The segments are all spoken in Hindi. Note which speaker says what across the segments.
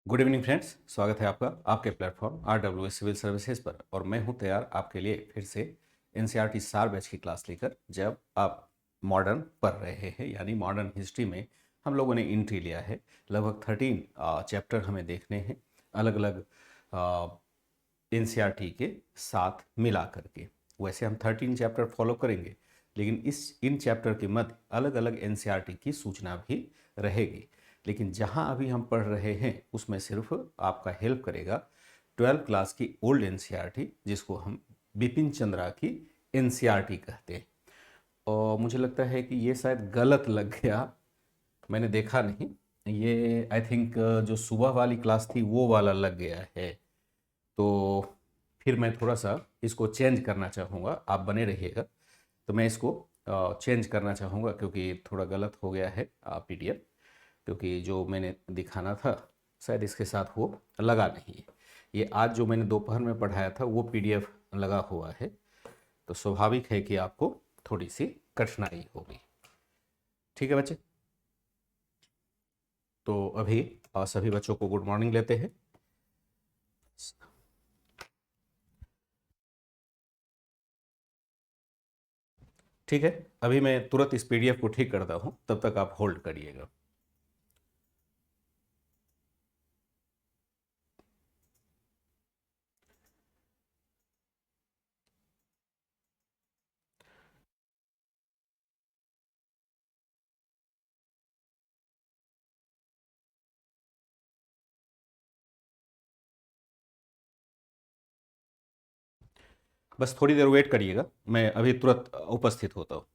Speaker 1: गुड इवनिंग फ्रेंड्स, स्वागत है आपका आपके प्लेटफॉर्म RWS सिविल सर्विसेज पर। और मैं हूं तैयार आपके लिए फिर से NCERT सार बैच की क्लास लेकर। जब आप मॉडर्न पढ़ रहे हैं यानी मॉडर्न हिस्ट्री में हम लोगों ने एंट्री लिया है। लगभग 13 चैप्टर हमें देखने हैं, अलग अलग NCERT के साथ मिला करके। वैसे हम 13 चैप्टर फॉलो करेंगे, लेकिन इस इन चैप्टर के मध्य अलग अलग NCERT की सूचना भी रहेगी। लेकिन जहां अभी हम पढ़ रहे हैं उसमें सिर्फ आपका हेल्प करेगा 12 क्लास की ओल्ड NCERT, जिसको हम बिपिन चंद्रा की NCERT कहते हैं। और मुझे लगता है कि ये शायद गलत लग गया, मैंने देखा नहीं। ये आई थिंक जो सुबह वाली क्लास थी वो वाला लग गया है। तो फिर मैं थोड़ा सा इसको चेंज करना चाहूँगा, आप बने रहिएगा। तो मैं इसको चेंज करना चाहूँगा क्योंकि थोड़ा गलत हो गया है PDF, क्योंकि जो मैंने दिखाना था शायद इसके साथ वो लगा नहीं है। ये आज जो मैंने दोपहर में पढ़ाया था वो PDF लगा हुआ है, तो स्वाभाविक है कि आपको थोड़ी सी कठिनाई होगी। ठीक है बच्चे, तो अभी सभी बच्चों को गुड मॉर्निंग लेते हैं। ठीक है, अभी मैं तुरंत इस PDF को ठीक करता हूँ, तब तक आप होल्ड करिएगा। बस थोड़ी देर वेट करिएगा, मैं अभी तुरंत उपस्थित होता हूँ।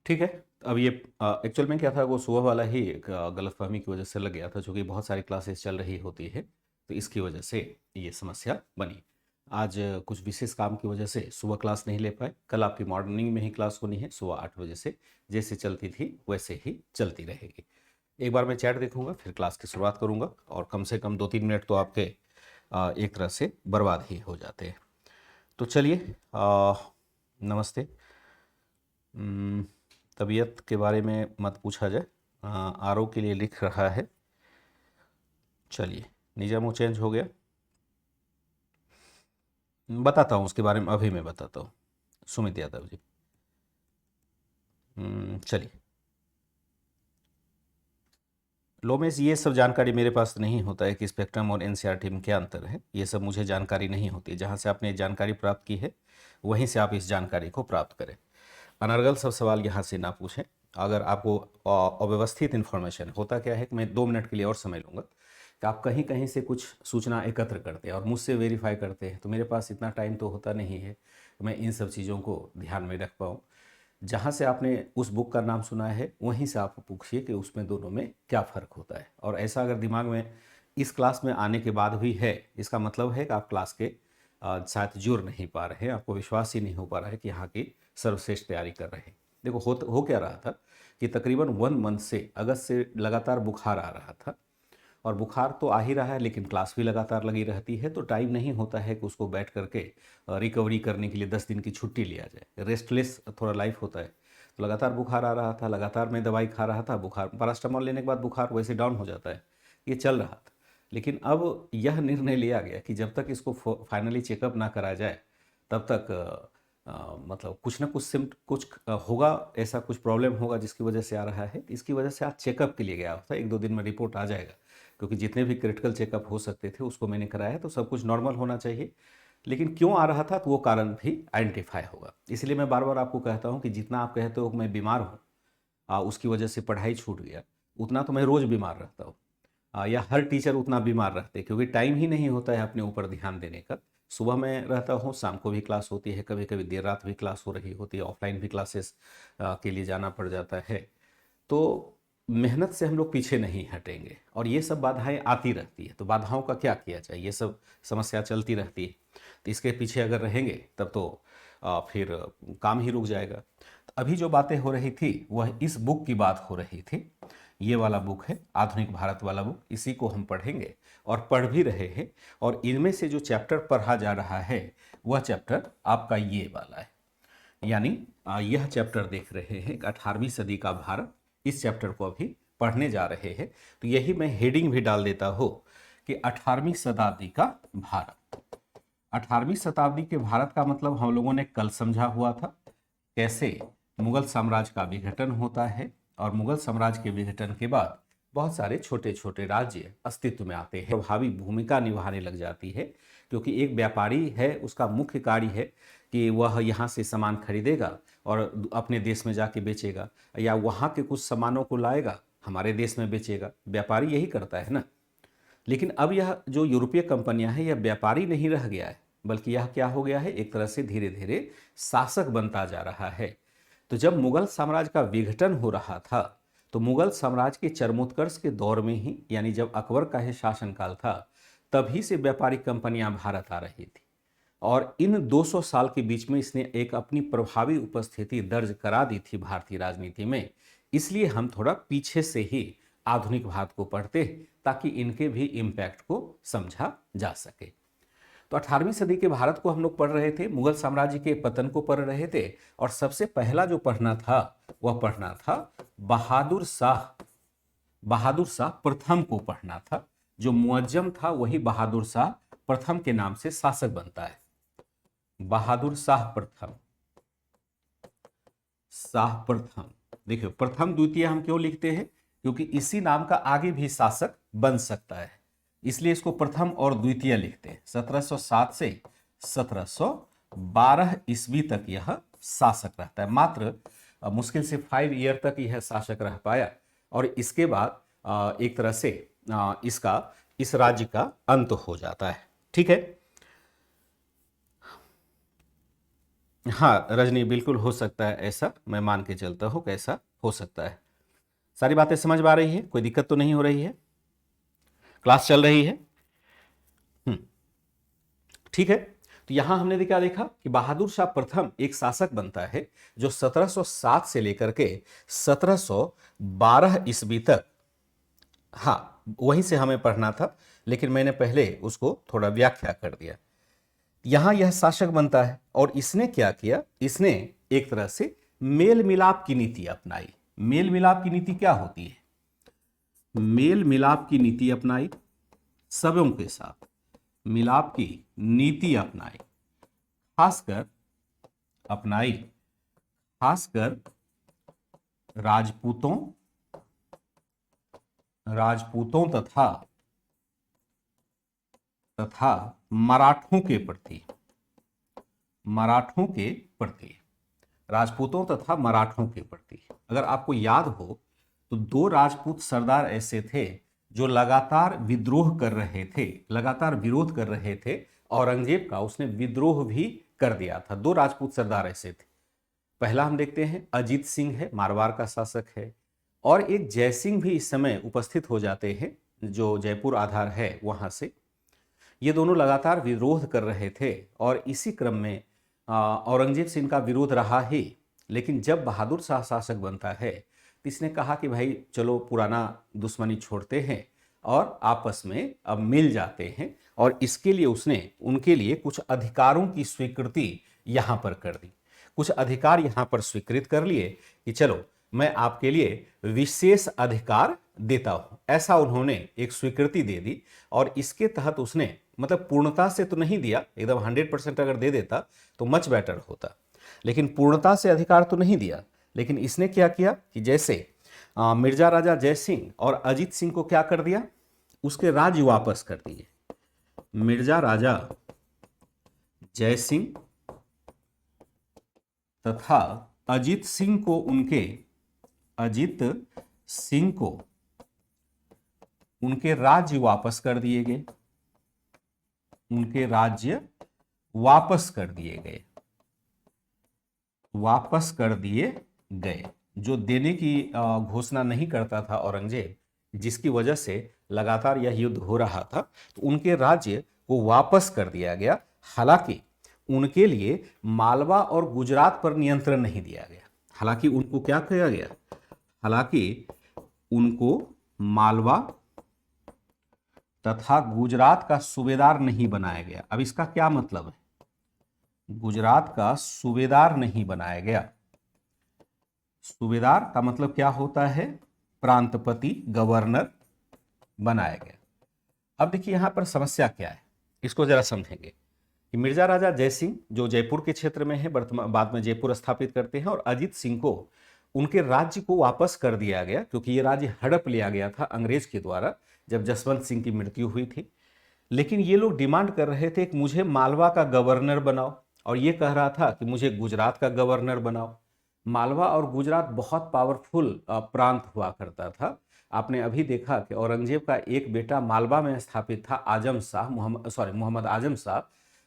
Speaker 1: ठीक है, अब ये एक्चुअल में क्या था, वो सुबह वाला ही एक गलतफहमी की वजह से लग गया था, क्योंकि बहुत सारी क्लासेस चल रही होती है, तो इसकी वजह से ये समस्या बनी। आज कुछ विशेष काम की वजह से सुबह क्लास नहीं ले पाए। कल आपकी मॉर्निंग में ही क्लास होनी है सुबह 8 बजे से, जैसे चलती थी वैसे ही चलती रहेगी। एक बार मैं चैट देखूंगा, फिर क्लास की शुरुआत करूंगा, और कम से कम 2-3 मिनट तो आपके एक तरह से बर्बाद ही हो जाते हैं। तो चलिए, नमस्ते। हम्म, तबीयत के बारे में मत पूछा जाए, RO के लिए लिख रहा है। चलिए, निजामो चेंज हो गया, बताता हूँ उसके बारे में, अभी मैं बताता हूँ। सुमित यादव जी, चलिए। लोमेश, ये सब जानकारी मेरे पास नहीं होता है कि स्पेक्ट्रम और NCERT में क्या अंतर है। ये सब मुझे जानकारी नहीं होती। जहाँ से आपने जानकारी प्राप्त की है वहीं से आप इस जानकारी को प्राप्त करें। अनर्गल सब सवाल यहाँ से ना पूछें। अगर आपको अव्यवस्थित इन्फॉर्मेशन, होता क्या है कि मैं 2 मिनट के लिए और समय लूँगा, कि आप कहीं कहीं से कुछ सूचना एकत्र करते हैं और मुझसे वेरीफाई करते हैं, तो मेरे पास इतना टाइम तो होता नहीं है कि मैं इन सब चीज़ों को ध्यान में रख पाऊँ। जहाँ से आपने उस बुक का नाम सुना है वहीं से आप पूछिए कि उसमें दोनों में क्या फ़र्क होता है। और ऐसा अगर दिमाग में इस क्लास में आने के बाद भी है, इसका मतलब है कि आप क्लास के साथ जुड़ नहीं पा रहे हैं, आपको विश्वास ही नहीं हो पा रहा है कि यहाँ की सर्वश्रेष्ठ तैयारी कर रहे हैं। देखो, हो क्या रहा था कि तकरीबन 1 मंथ से, अगस्त से लगातार बुखार आ रहा था। और बुखार तो आ ही रहा है, लेकिन क्लास भी लगातार लगी रहती है, तो टाइम नहीं होता है कि उसको बैठ करके रिकवरी करने के लिए 10 दिन की छुट्टी लिया जाए। रेस्टलेस थोड़ा लाइफ होता है। तो लगातार बुखार आ रहा था, लगातार मैं दवाई खा रहा था। बुखार पैरास्टामोल लेने के बाद बुखार वैसे डाउन हो जाता है, ये चल रहा था। लेकिन अब यह निर्णय लिया गया कि जब तक इसको फाइनली चेकअप ना करा जाए तब तक मतलब कुछ ना कुछ कुछ होगा, ऐसा कुछ प्रॉब्लम होगा जिसकी वजह से आ रहा है। इसकी वजह से आज चेकअप के लिए गया था, 1-2 दिन में रिपोर्ट आ जाएगा, क्योंकि जितने भी क्रिटिकल चेकअप हो सकते थे उसको मैंने कराया है, तो सब कुछ नॉर्मल होना चाहिए। लेकिन क्यों आ रहा था तो वो कारण भी आइडेंटिफाई होगा। इसलिए मैं बार बार आपको कहता हूँ कि जितना आप कहते हो कि मैं बीमार हूँ, उसकी वजह से पढ़ाई छूट गया, उतना तो मैं रोज़ बीमार रहता हूँ, या हर टीचर उतना बीमार रहते हैं, क्योंकि टाइम ही नहीं होता है अपने ऊपर ध्यान देने का। सुबह में रहता हूँ, शाम को भी क्लास होती है, कभी कभी देर रात भी क्लास हो रही होती है, ऑफलाइन भी क्लासेस के लिए जाना पड़ जाता है। तो मेहनत से हम लोग पीछे नहीं हटेंगे, और ये सब बाधाएं आती रहती है, तो बाधाओं का क्या किया जाए, ये सब समस्या चलती रहती है। तो इसके पीछे अगर रहेंगे तब तो फिर काम ही रुक जाएगा। तो अभी जो बातें हो रही थी वह इस बुक की बात हो रही थी। ये वाला बुक है आधुनिक भारत वाला बुक, इसी को हम पढ़ेंगे और पढ़ भी रहे हैं। और इनमें से जो चैप्टर पढ़ा जा रहा है वह चैप्टर आपका ये वाला है, यानी यह चैप्टर देख रहे हैं 18वीं सदी का भारत। इस चैप्टर को अभी पढ़ने जा रहे हैं। तो यही मैं हेडिंग भी डाल देता हूँ कि 18वीं शताब्दी का भारत। 18वीं शताब्दी के भारत का मतलब हम लोगों ने कल समझा हुआ था, कैसे मुगल साम्राज्य का विघटन होता है, और मुगल साम्राज्य के विघटन के बाद बहुत सारे छोटे छोटे राज्य अस्तित्व में आते हैं, प्रभावी भूमिका निभाने लग जाती है। क्योंकि एक व्यापारी है, उसका मुख्य कार्य है कि वह यहाँ से सामान खरीदेगा और अपने देश में जाके बेचेगा, या वहाँ के कुछ सामानों को लाएगा हमारे देश में बेचेगा। व्यापारी यही करता है ना। लेकिन अब यह जो यूरोपीय कंपनियां हैं, यह व्यापारी नहीं रह गया है, बल्कि यह क्या हो गया है, एक तरह से धीरे धीरे शासक बनता जा रहा है। तो जब मुगल साम्राज्य का विघटन हो रहा था, तो मुगल साम्राज्य के चरमोत्कर्ष के दौर में ही, यानी जब अकबर का ही शासनकाल था, तभी से व्यापारिक कंपनियां भारत आ रही थी। और इन 200 साल के बीच में इसने एक अपनी प्रभावी उपस्थिति दर्ज करा दी थी भारतीय राजनीति में। इसलिए हम थोड़ा पीछे से ही आधुनिक भारत को पढ़ते हैं, ताकि इनके भी इम्पैक्ट को समझा जा सके। तो 18वीं सदी के भारत को हम लोग पढ़ रहे थे, मुगल साम्राज्य के पतन को पढ़ रहे थे, और सबसे पहला जो पढ़ना था वह पढ़ना था बहादुर शाह प्रथम को पढ़ना था। जो मुअज्जम था वही बहादुर शाह प्रथम के नाम से शासक बनता है। बहादुर शाह प्रथम, देखिए प्रथम द्वितीय हम क्यों लिखते हैं, क्योंकि इसी नाम का आगे भी शासक बन सकता है, इसलिए इसको प्रथम और द्वितीय लिखते हैं। 1707 से 1712 ईस्वी तक यह शासक रहता है। मात्र मुश्किल से 5 ईयर तक यह शासक रह पाया, और इसके बाद एक तरह से इस राज्य का अंत हो जाता है। ठीक है। हाँ रजनी, बिल्कुल हो सकता है ऐसा, मैं मान के चलता हूँ कैसा हो सकता है। सारी बातें समझ में आ रही है, कोई दिक्कत तो नहीं हो रही है, क्लास चल रही है। ठीक है। तो यहां हमने क्या देखा कि बहादुर शाह प्रथम एक शासक बनता है जो 1707 से लेकर के 1712 ईस्वी तक, हाँ वहीं से हमें पढ़ना था, लेकिन मैंने पहले उसको थोड़ा व्याख्या कर दिया। यहां यह शासक बनता है, और इसने क्या किया, इसने एक तरह से मेल मिलाप की नीति अपनाई। मेल मिलाप की नीति क्या होती है, मेल मिलाप की नीति अपनाई, सबों के साथ मिलाप की नीति अपनाई, खासकर राजपूतों तथा मराठों के प्रति, राजपूतों तथा मराठों के प्रति। अगर आपको याद हो तो 2 राजपूत सरदार ऐसे थे जो लगातार विद्रोह कर रहे थे, लगातार विरोध कर रहे थे औरंगजेब का, उसने विद्रोह भी कर दिया था। 2 राजपूत सरदार ऐसे थे। पहला हम देखते हैं अजीत सिंह है, मारवाड़ का शासक है, और एक जय सिंह भी इस समय उपस्थित हो जाते हैं जो जयपुर आधार है वहां से। ये दोनों लगातार विरोध कर रहे थे, और इसी क्रम में औरंगजेब से इनका विरोध रहा ही। लेकिन जब बहादुर शाह शासक बनता है तो इसने कहा कि भाई चलो पुराना दुश्मनी छोड़ते हैं और आपस में अब मिल जाते हैं, और इसके लिए उसने उनके लिए कुछ अधिकारों की स्वीकृति यहाँ पर कर दी। कुछ अधिकार यहाँ पर स्वीकृत कर लिए कि चलो मैं आपके लिए विशेष अधिकार देता हूं, ऐसा उन्होंने एक स्वीकृति दे दी। और इसके तहत उसने, मतलब पूर्णता से तो नहीं दिया, एकदम 100% अगर दे देता तो मच बेटर होता, लेकिन पूर्णता से अधिकार तो नहीं दिया। लेकिन इसने क्या किया कि जैसे मिर्जा राजा जय सिंह और अजीत सिंह को क्या कर दिया, उसके राज्य वापस कर दिए। मिर्जा राजा जय सिंह तथा अजीत सिंह को उनके राज्य वापस कर दिए गए, उनके राज्य वापस कर दिए गए। जो देने की घोषणा नहीं करता था औरंगजेब, जिसकी वजह से लगातार यह युद्ध हो रहा था, तो उनके राज्य को वापस कर दिया गया। हालांकि उनके लिए मालवा और गुजरात पर नियंत्रण नहीं दिया गया। हालांकि उनको क्या किया गया, हालांकि उनको मालवा तथा गुजरात का सूबेदार नहीं बनाया गया। अब इसका क्या मतलब है, गुजरात का सूबेदार नहीं बनाया गया। सूबेदार का मतलब क्या होता है, प्रांतपति, गवर्नर बनाया गया। अब देखिए यहां पर समस्या क्या है, इसको जरा समझेंगे कि मिर्जा राजा जय सिंह जो जयपुर के क्षेत्र में है, वर्तमान बाद में जयपुर स्थापित करते हैं, और अजीत सिंह को उनके राज्य को वापस कर दिया गया, क्योंकि ये राज्य हड़प लिया गया था अंग्रेज के द्वारा जब जसवंत सिंह की मृत्यु हुई थी। लेकिन ये लोग डिमांड कर रहे थे कि मुझे मालवा का गवर्नर बनाओ, और ये कह रहा था कि मुझे गुजरात का गवर्नर बनाओ। मालवा और गुजरात बहुत पावरफुल प्रांत हुआ करता था। आपने अभी देखा कि औरंगजेब का एक बेटा मालवा में स्थापित था, आजम शाह, मोहम्मद आजम शाह,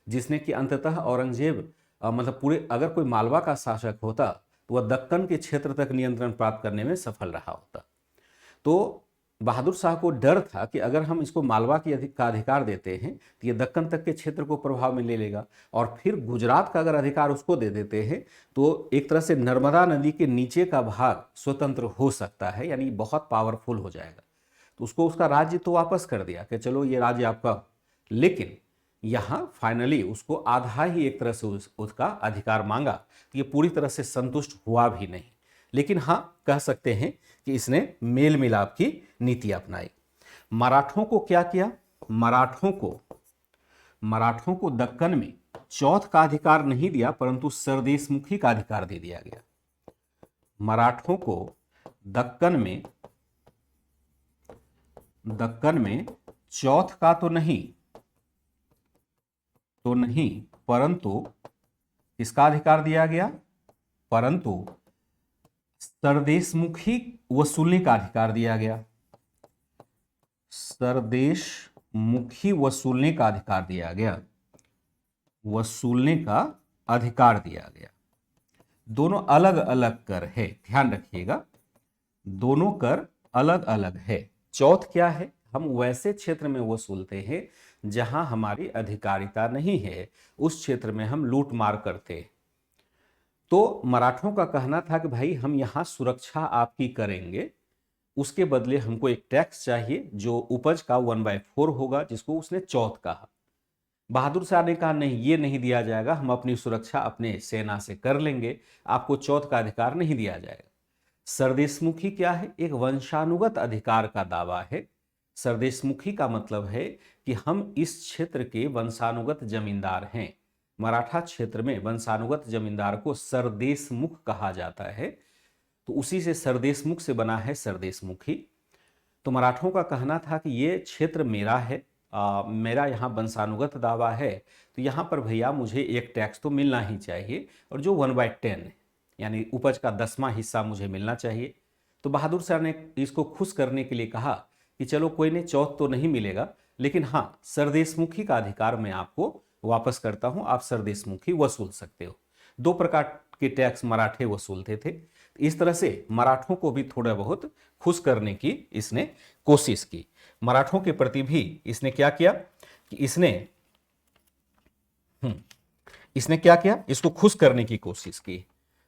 Speaker 1: जिसने कि अंततः औरंगजेब मतलब पूरे, अगर कोई मालवा का शासक होता तो वह दक्कन के क्षेत्र तक नियंत्रण प्राप्त करने में सफल रहा होता। तो बहादुर शाह को डर था कि अगर हम इसको मालवा का अधिकार देते हैं तो ये दक्कन तक के क्षेत्र को प्रभाव में ले लेगा, और फिर गुजरात का अगर अधिकार उसको दे देते हैं तो एक तरह से नर्मदा नदी के नीचे का भाग स्वतंत्र हो सकता है, यानी बहुत पावरफुल हो जाएगा। तो उसको उसका राज्य तो वापस कर दिया कि चलो ये राज्य आपका, लेकिन यहाँ फाइनली उसको आधा ही एक तरह से उसका अधिकार मांगा, तो ये पूरी तरह से संतुष्ट हुआ भी नहीं। लेकिन हाँ, कह सकते हैं कि इसने मेल मिलाप की नीति अपनाई। मराठों को क्या किया, मराठों को दक्कन में चौथ का अधिकार नहीं दिया, परंतु सरदेशमुखी का अधिकार दे दिया गया। मराठों को दक्कन में चौथ का तो नहीं, परंतु इसका अधिकार दिया गया, परंतु सरदेशमुखी वसूलने का अधिकार दिया गया। सरदेशमुखी वसूलने का अधिकार दिया गया, दोनों अलग अलग कर है, ध्यान रखिएगा, दोनों कर अलग अलग है। चौथ क्या है, हम वैसे क्षेत्र में वसूलते हैं जहां हमारी अधिकारिता नहीं है, उस क्षेत्र में हम लूट मार करते हैं। तो मराठों का कहना था कि भाई हम यहां सुरक्षा आपकी करेंगे, उसके बदले हमको एक टैक्स चाहिए जो उपज का 1/4 होगा, जिसको उसने चौथ कहा। बहादुर शाह ने कहा नहीं, ये नहीं दिया जाएगा, हम अपनी सुरक्षा अपने सेना से कर लेंगे, आपको चौथ का अधिकार नहीं दिया जाएगा। सरदेशमुखी क्या है, एक वंशानुगत अधिकार का दावा है। सरदेशमुखी का मतलब है कि हम इस क्षेत्र के वंशानुगत जमींदार हैं। मराठा क्षेत्र में वंशानुगत जमींदार को सरदेशमुख कहा जाता है, तो उसी से सरदेशमुख से बना है सरदेशमुखी। तो मराठों का कहना था कि ये क्षेत्र मेरा है, मेरा यहाँ वंशानुगत दावा है, तो यहाँ पर भैया मुझे एक टैक्स तो मिलना ही चाहिए, और जो 1/10 है, यानी उपज का 10वां हिस्सा मुझे मिलना चाहिए। तो बहादुर शाह ने इसको खुश करने के लिए कहा कि चलो कोई नहीं, चौथ तो नहीं मिलेगा, लेकिन हाँ, सरदेशमुखी का अधिकार मैं आपको वापस करता हूं, आप सरदेशमुखी वसूल सकते हो। 2 प्रकार के टैक्स मराठे वसूलते थे। इस तरह से मराठों को भी थोड़ा बहुत खुश करने की इसने कोशिश की। मराठों के प्रति भी इसने क्या किया कि इसने क्या किया, इसको खुश करने की कोशिश की।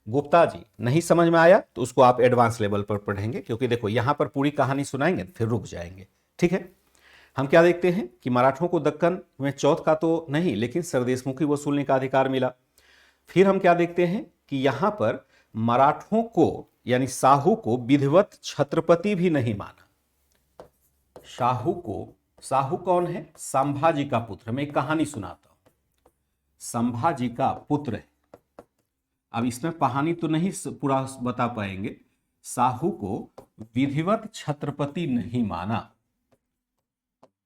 Speaker 1: गुप्ता जी, नहीं समझ में आया तो उसको आप एडवांस लेवल पर पढ़ेंगे, क्योंकि देखो यहां पर पूरी कहानी सुनाएंगे फिर रुक जाएंगे, ठीक है। हम क्या देखते हैं कि मराठों को दक्कन में चौथ का तो नहीं, लेकिन सरदेशमुखी वसूलने का अधिकार मिला। फिर हम क्या देखते हैं कि यहां पर मराठों को यानी साहू को विधिवत छत्रपति भी नहीं माना। साहू कौन है? संभाजी का पुत्र। मैं एक कहानी सुनाता हूं। संभाजी का पुत्र है। अब इसमें कहानी तो नहीं पूरा बता पाएंगे। साहू को विधिवत छत्रपति नहीं माना,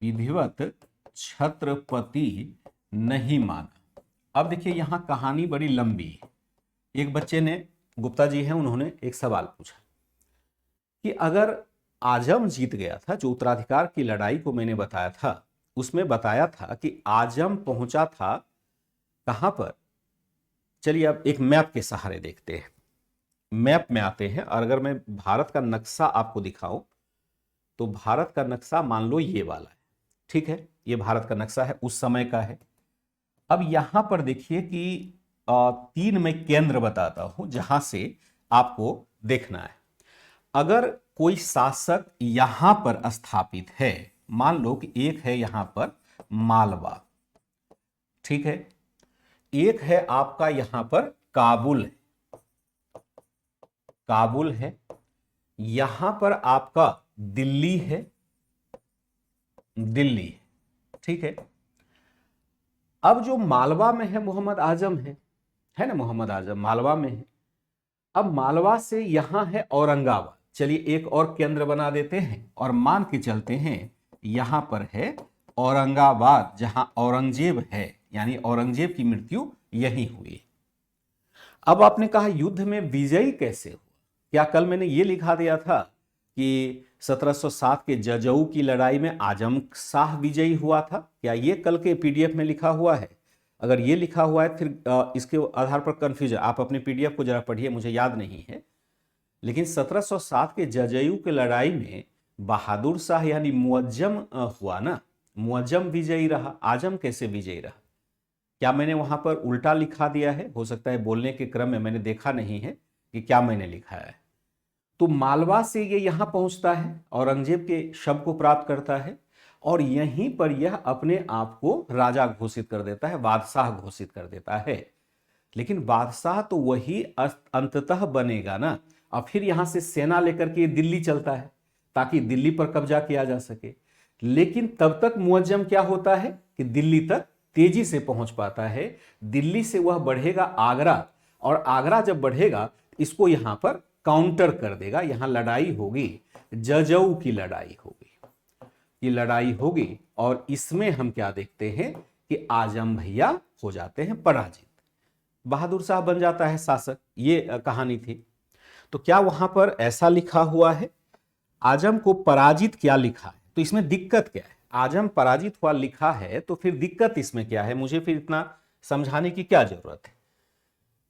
Speaker 1: विधिवत छत्रपति नहीं माना। अब देखिए यहां कहानी बड़ी लंबी है। एक बच्चे ने, गुप्ता जी हैं, उन्होंने एक सवाल पूछा कि अगर आजम जीत गया था, जो उत्तराधिकार की लड़ाई को मैंने बताया था, उसमें बताया था कि आजम पहुंचा था कहां पर। चलिए अब एक मैप के सहारे देखते हैं। मैप में आते हैं और अगर मैं भारत का नक्शा आपको दिखाऊं तो भारत का नक्शा मान लो ये वाला है, ठीक है, ये भारत का नक्शा है, उस समय का है। अब यहां पर देखिए कि 3 मैं केंद्र बताता हूं जहां से आपको देखना है। अगर कोई शासक यहां पर स्थापित है, मान लो कि एक है यहां पर मालवा, ठीक है, एक है आपका यहां पर काबुल है, काबुल है, यहां पर आपका दिल्ली है, दिल्ली है, ठीक है। अब जो मालवा में है मोहम्मद आजम है ना, मोहम्मद आजम मालवा में है। अब मालवा से यहां है औरंगाबाद। चलिए एक और केंद्र बना देते हैं और मान के चलते हैं यहां पर है औरंगाबाद, जहां औरंगजेब है, यानी औरंगजेब की मृत्यु यहीं हुई। अब आपने कहा युद्ध में विजयी कैसे हुआ? क्या कल मैंने ये लिखा दिया था कि 1707 के जजऊ की लड़ाई में आजम शाह विजयी हुआ था? क्या ये कल के पीडीएफ में लिखा हुआ है? अगर ये लिखा हुआ है फिर इसके आधार पर कंफ्यूजन, आप अपने पीडीएफ को जरा पढ़िए, मुझे याद नहीं है। लेकिन 1707 के जजयू की लड़ाई में बहादुर शाह यानी मुअज्जम हुआ ना, मुअज्जम विजयी रहा, आजम कैसे विजयी रहा? क्या मैंने वहां पर उल्टा लिखा दिया है? हो सकता है बोलने के क्रम में मैंने देखा नहीं है कि क्या मैंने लिखा है। तो मालवा से ये यहां पहुंचता है, औरंगजेब के शव को प्राप्त करता है और यहीं पर यह अपने आप को राजा घोषित कर देता है, बादशाह घोषित कर देता है। लेकिन बादशाह तो वही अंततः बनेगा ना। और फिर यहां से सेना लेकर के दिल्ली चलता है ताकि दिल्ली पर कब्जा किया जा सके। लेकिन तब तक मुअज्जम क्या होता है कि दिल्ली तक तेजी से पहुंच पाता है। दिल्ली से वह बढ़ेगा आगरा, और आगरा जब बढ़ेगा इसको यहां पर काउंटर कर देगा। यहां लड़ाई होगी, जजऊ की लड़ाई होगी, ये लड़ाई होगी और इसमें हम क्या देखते हैं कि आजम भैया हो जाते हैं पराजित, बहादुर शाह बन जाता है शासक। ये कहानी थी। तो क्या वहां पर ऐसा लिखा हुआ है? आजम को पराजित क्या लिखा है? तो इसमें दिक्कत क्या है? आजम पराजित हुआ लिखा है तो फिर दिक्कत इसमें क्या है? मुझे फिर इतना समझाने की क्या जरूरत है?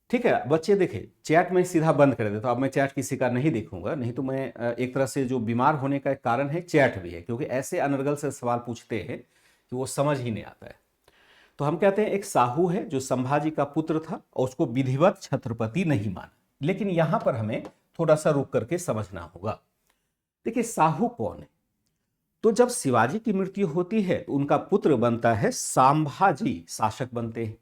Speaker 1: ठीक है बच्चे, देखे चैट में सीधा बंद कर देता हूं। अब मैं चैट किसी का नहीं देखूंगा, नहीं तो मैं एक तरह से जो बीमार होने का एक कारण है चैट भी है, क्योंकि ऐसे अनर्गल से सवाल पूछते हैं कि वो समझ ही नहीं आता है। तो हम कहते हैं एक साहू है जो संभाजी का पुत्र था और उसको विधिवत छत्रपति नहीं माना। लेकिन यहां पर हमें थोड़ा सा रुक करके समझना होगा। देखिए साहू कौन है? तो जब शिवाजी की मृत्यु होती है तो उनका पुत्र बनता है संभाजी, शासक बनते हैं।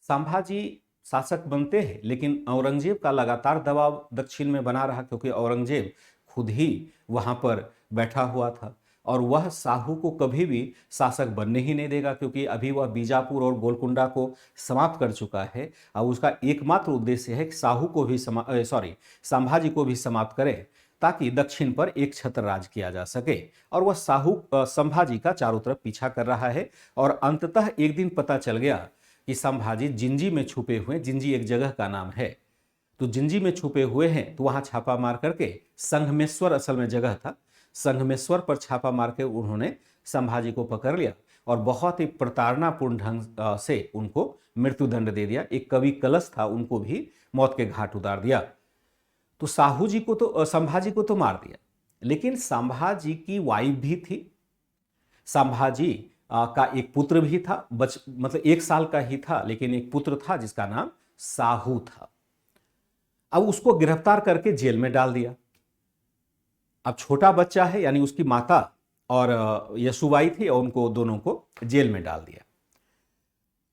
Speaker 1: संभाजी शासक बनते हैं, लेकिन औरंगजेब का लगातार दबाव दक्षिण में बना रहा, क्योंकि औरंगजेब खुद ही वहां पर बैठा हुआ था और वह साहू को कभी भी शासक बनने ही नहीं देगा, क्योंकि अभी वह बीजापुर और गोलकुंडा को समाप्त कर चुका है। और उसका एकमात्र उद्देश्य है कि साहू को भी संभाजी को भी समाप्त करे, ताकि दक्षिण पर एक छत्र राज किया जा सके। और वह साहू संभाजी का चारों तरफ पीछा कर रहा है। और अंततः एक दिन पता चल गया कि संभाजी जिंजी में छुपे हुए, जिंजी एक जगह का नाम है, तो जिंजी में छुपे हुए हैं। तो वहां छापा मार करके, संघमेश्वर असल में जगह था, संघमेश्वर पर छापा मार के उन्होंने संभाजी को पकड़ लिया और बहुत ही प्रताड़नापूर्ण ढंग से उनको मृत्युदंड दे दिया। एक कवि कलश था, उनको भी मौत के घाट उतार दिया। तो साहू जी को तो संभाजी को तो मार दिया, लेकिन संभाजी की वाइफ भी थी। संभाजी का एक पुत्र भी था, मतलब 1 साल का ही था, लेकिन एक पुत्र था जिसका नाम साहू था। अब उसको गिरफ्तार करके जेल में डाल दिया। अब छोटा बच्चा है, यानी उसकी माता और यशुबाई थी, और उनको दोनों को जेल में डाल दिया।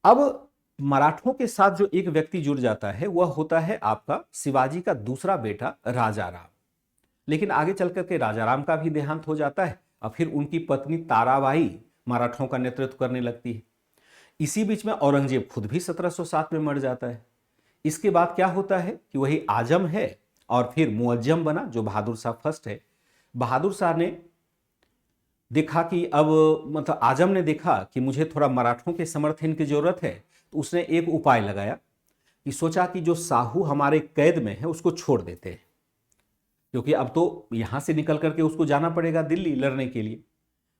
Speaker 1: अब मराठों के साथ जो एक व्यक्ति जुड़ जाता है वह होता है आपका शिवाजी का दूसरा बेटा राजा राम। लेकिन आगे चल करके राजा राम का भी देहांत हो जाता है और फिर उनकी पत्नी ताराबाई मराठों का नेतृत्व करने लगती है। इसी बीच में औरंगजेब खुद भी 1707 में मर जाता है। इसके बाद क्या होता है कि वही आजम है और फिर मुअज्जम बना जो बहादुर शाह फर्स्ट है। बहादुर शाह ने देखा कि अब मतलब आजम ने देखा कि मुझे थोड़ा मराठों के समर्थन की जरूरत है, तो उसने एक उपाय लगाया कि सोचा कि जो साहू हमारे कैद में है उसको छोड़ देते हैं, क्योंकि अब तो यहां से निकल करके उसको जाना पड़ेगा दिल्ली लड़ने के लिए।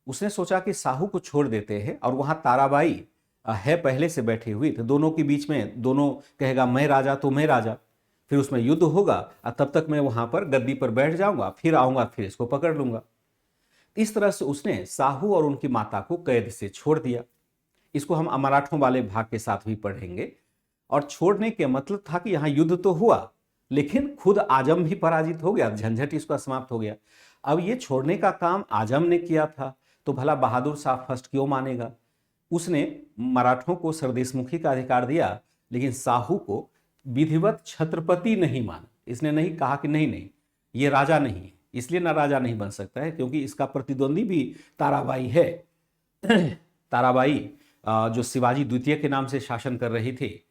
Speaker 1: उसने सोचा कि साहू को छोड़ देते हैं और वहां ताराबाई है पहले से बैठी हुई, तो दोनों के बीच में दोनों कहेगा मैं राजा तो मैं राजा, फिर उसमें युद्ध होगा और तब तक मैं वहां पर गद्दी पर बैठ जाऊंगा, फिर आऊंगा फिर इसको पकड़ लूंगा। इस तरह से उसने साहू और उनकी माता को कैद से छोड़ दिया। इसको हम मराठों वाले भाग के साथ भी पढ़ेंगे। और छोड़ने के मतलब था कि यहां युद्ध तो हुआ लेकिन खुद आजम भी पराजित हो गया, झंझट इसका समाप्त हो गया। अब ये छोड़ने का काम आजम ने किया था तो भला बहादुर शाह फर्स्ट क्यों मानेगा। उसने मराठों को सरदेशमुखी का अधिकार दिया लेकिन साहू को विधिवत छत्रपति नहीं माना। इसने नहीं कहा कि नहीं नहीं ये राजा नहीं है, इसलिए ना राजा नहीं बन सकता है क्योंकि इसका प्रतिद्वंदी भी ताराबाई है। ताराबाई जो शिवाजी द्वितीय के नाम से शासन कर रही थी,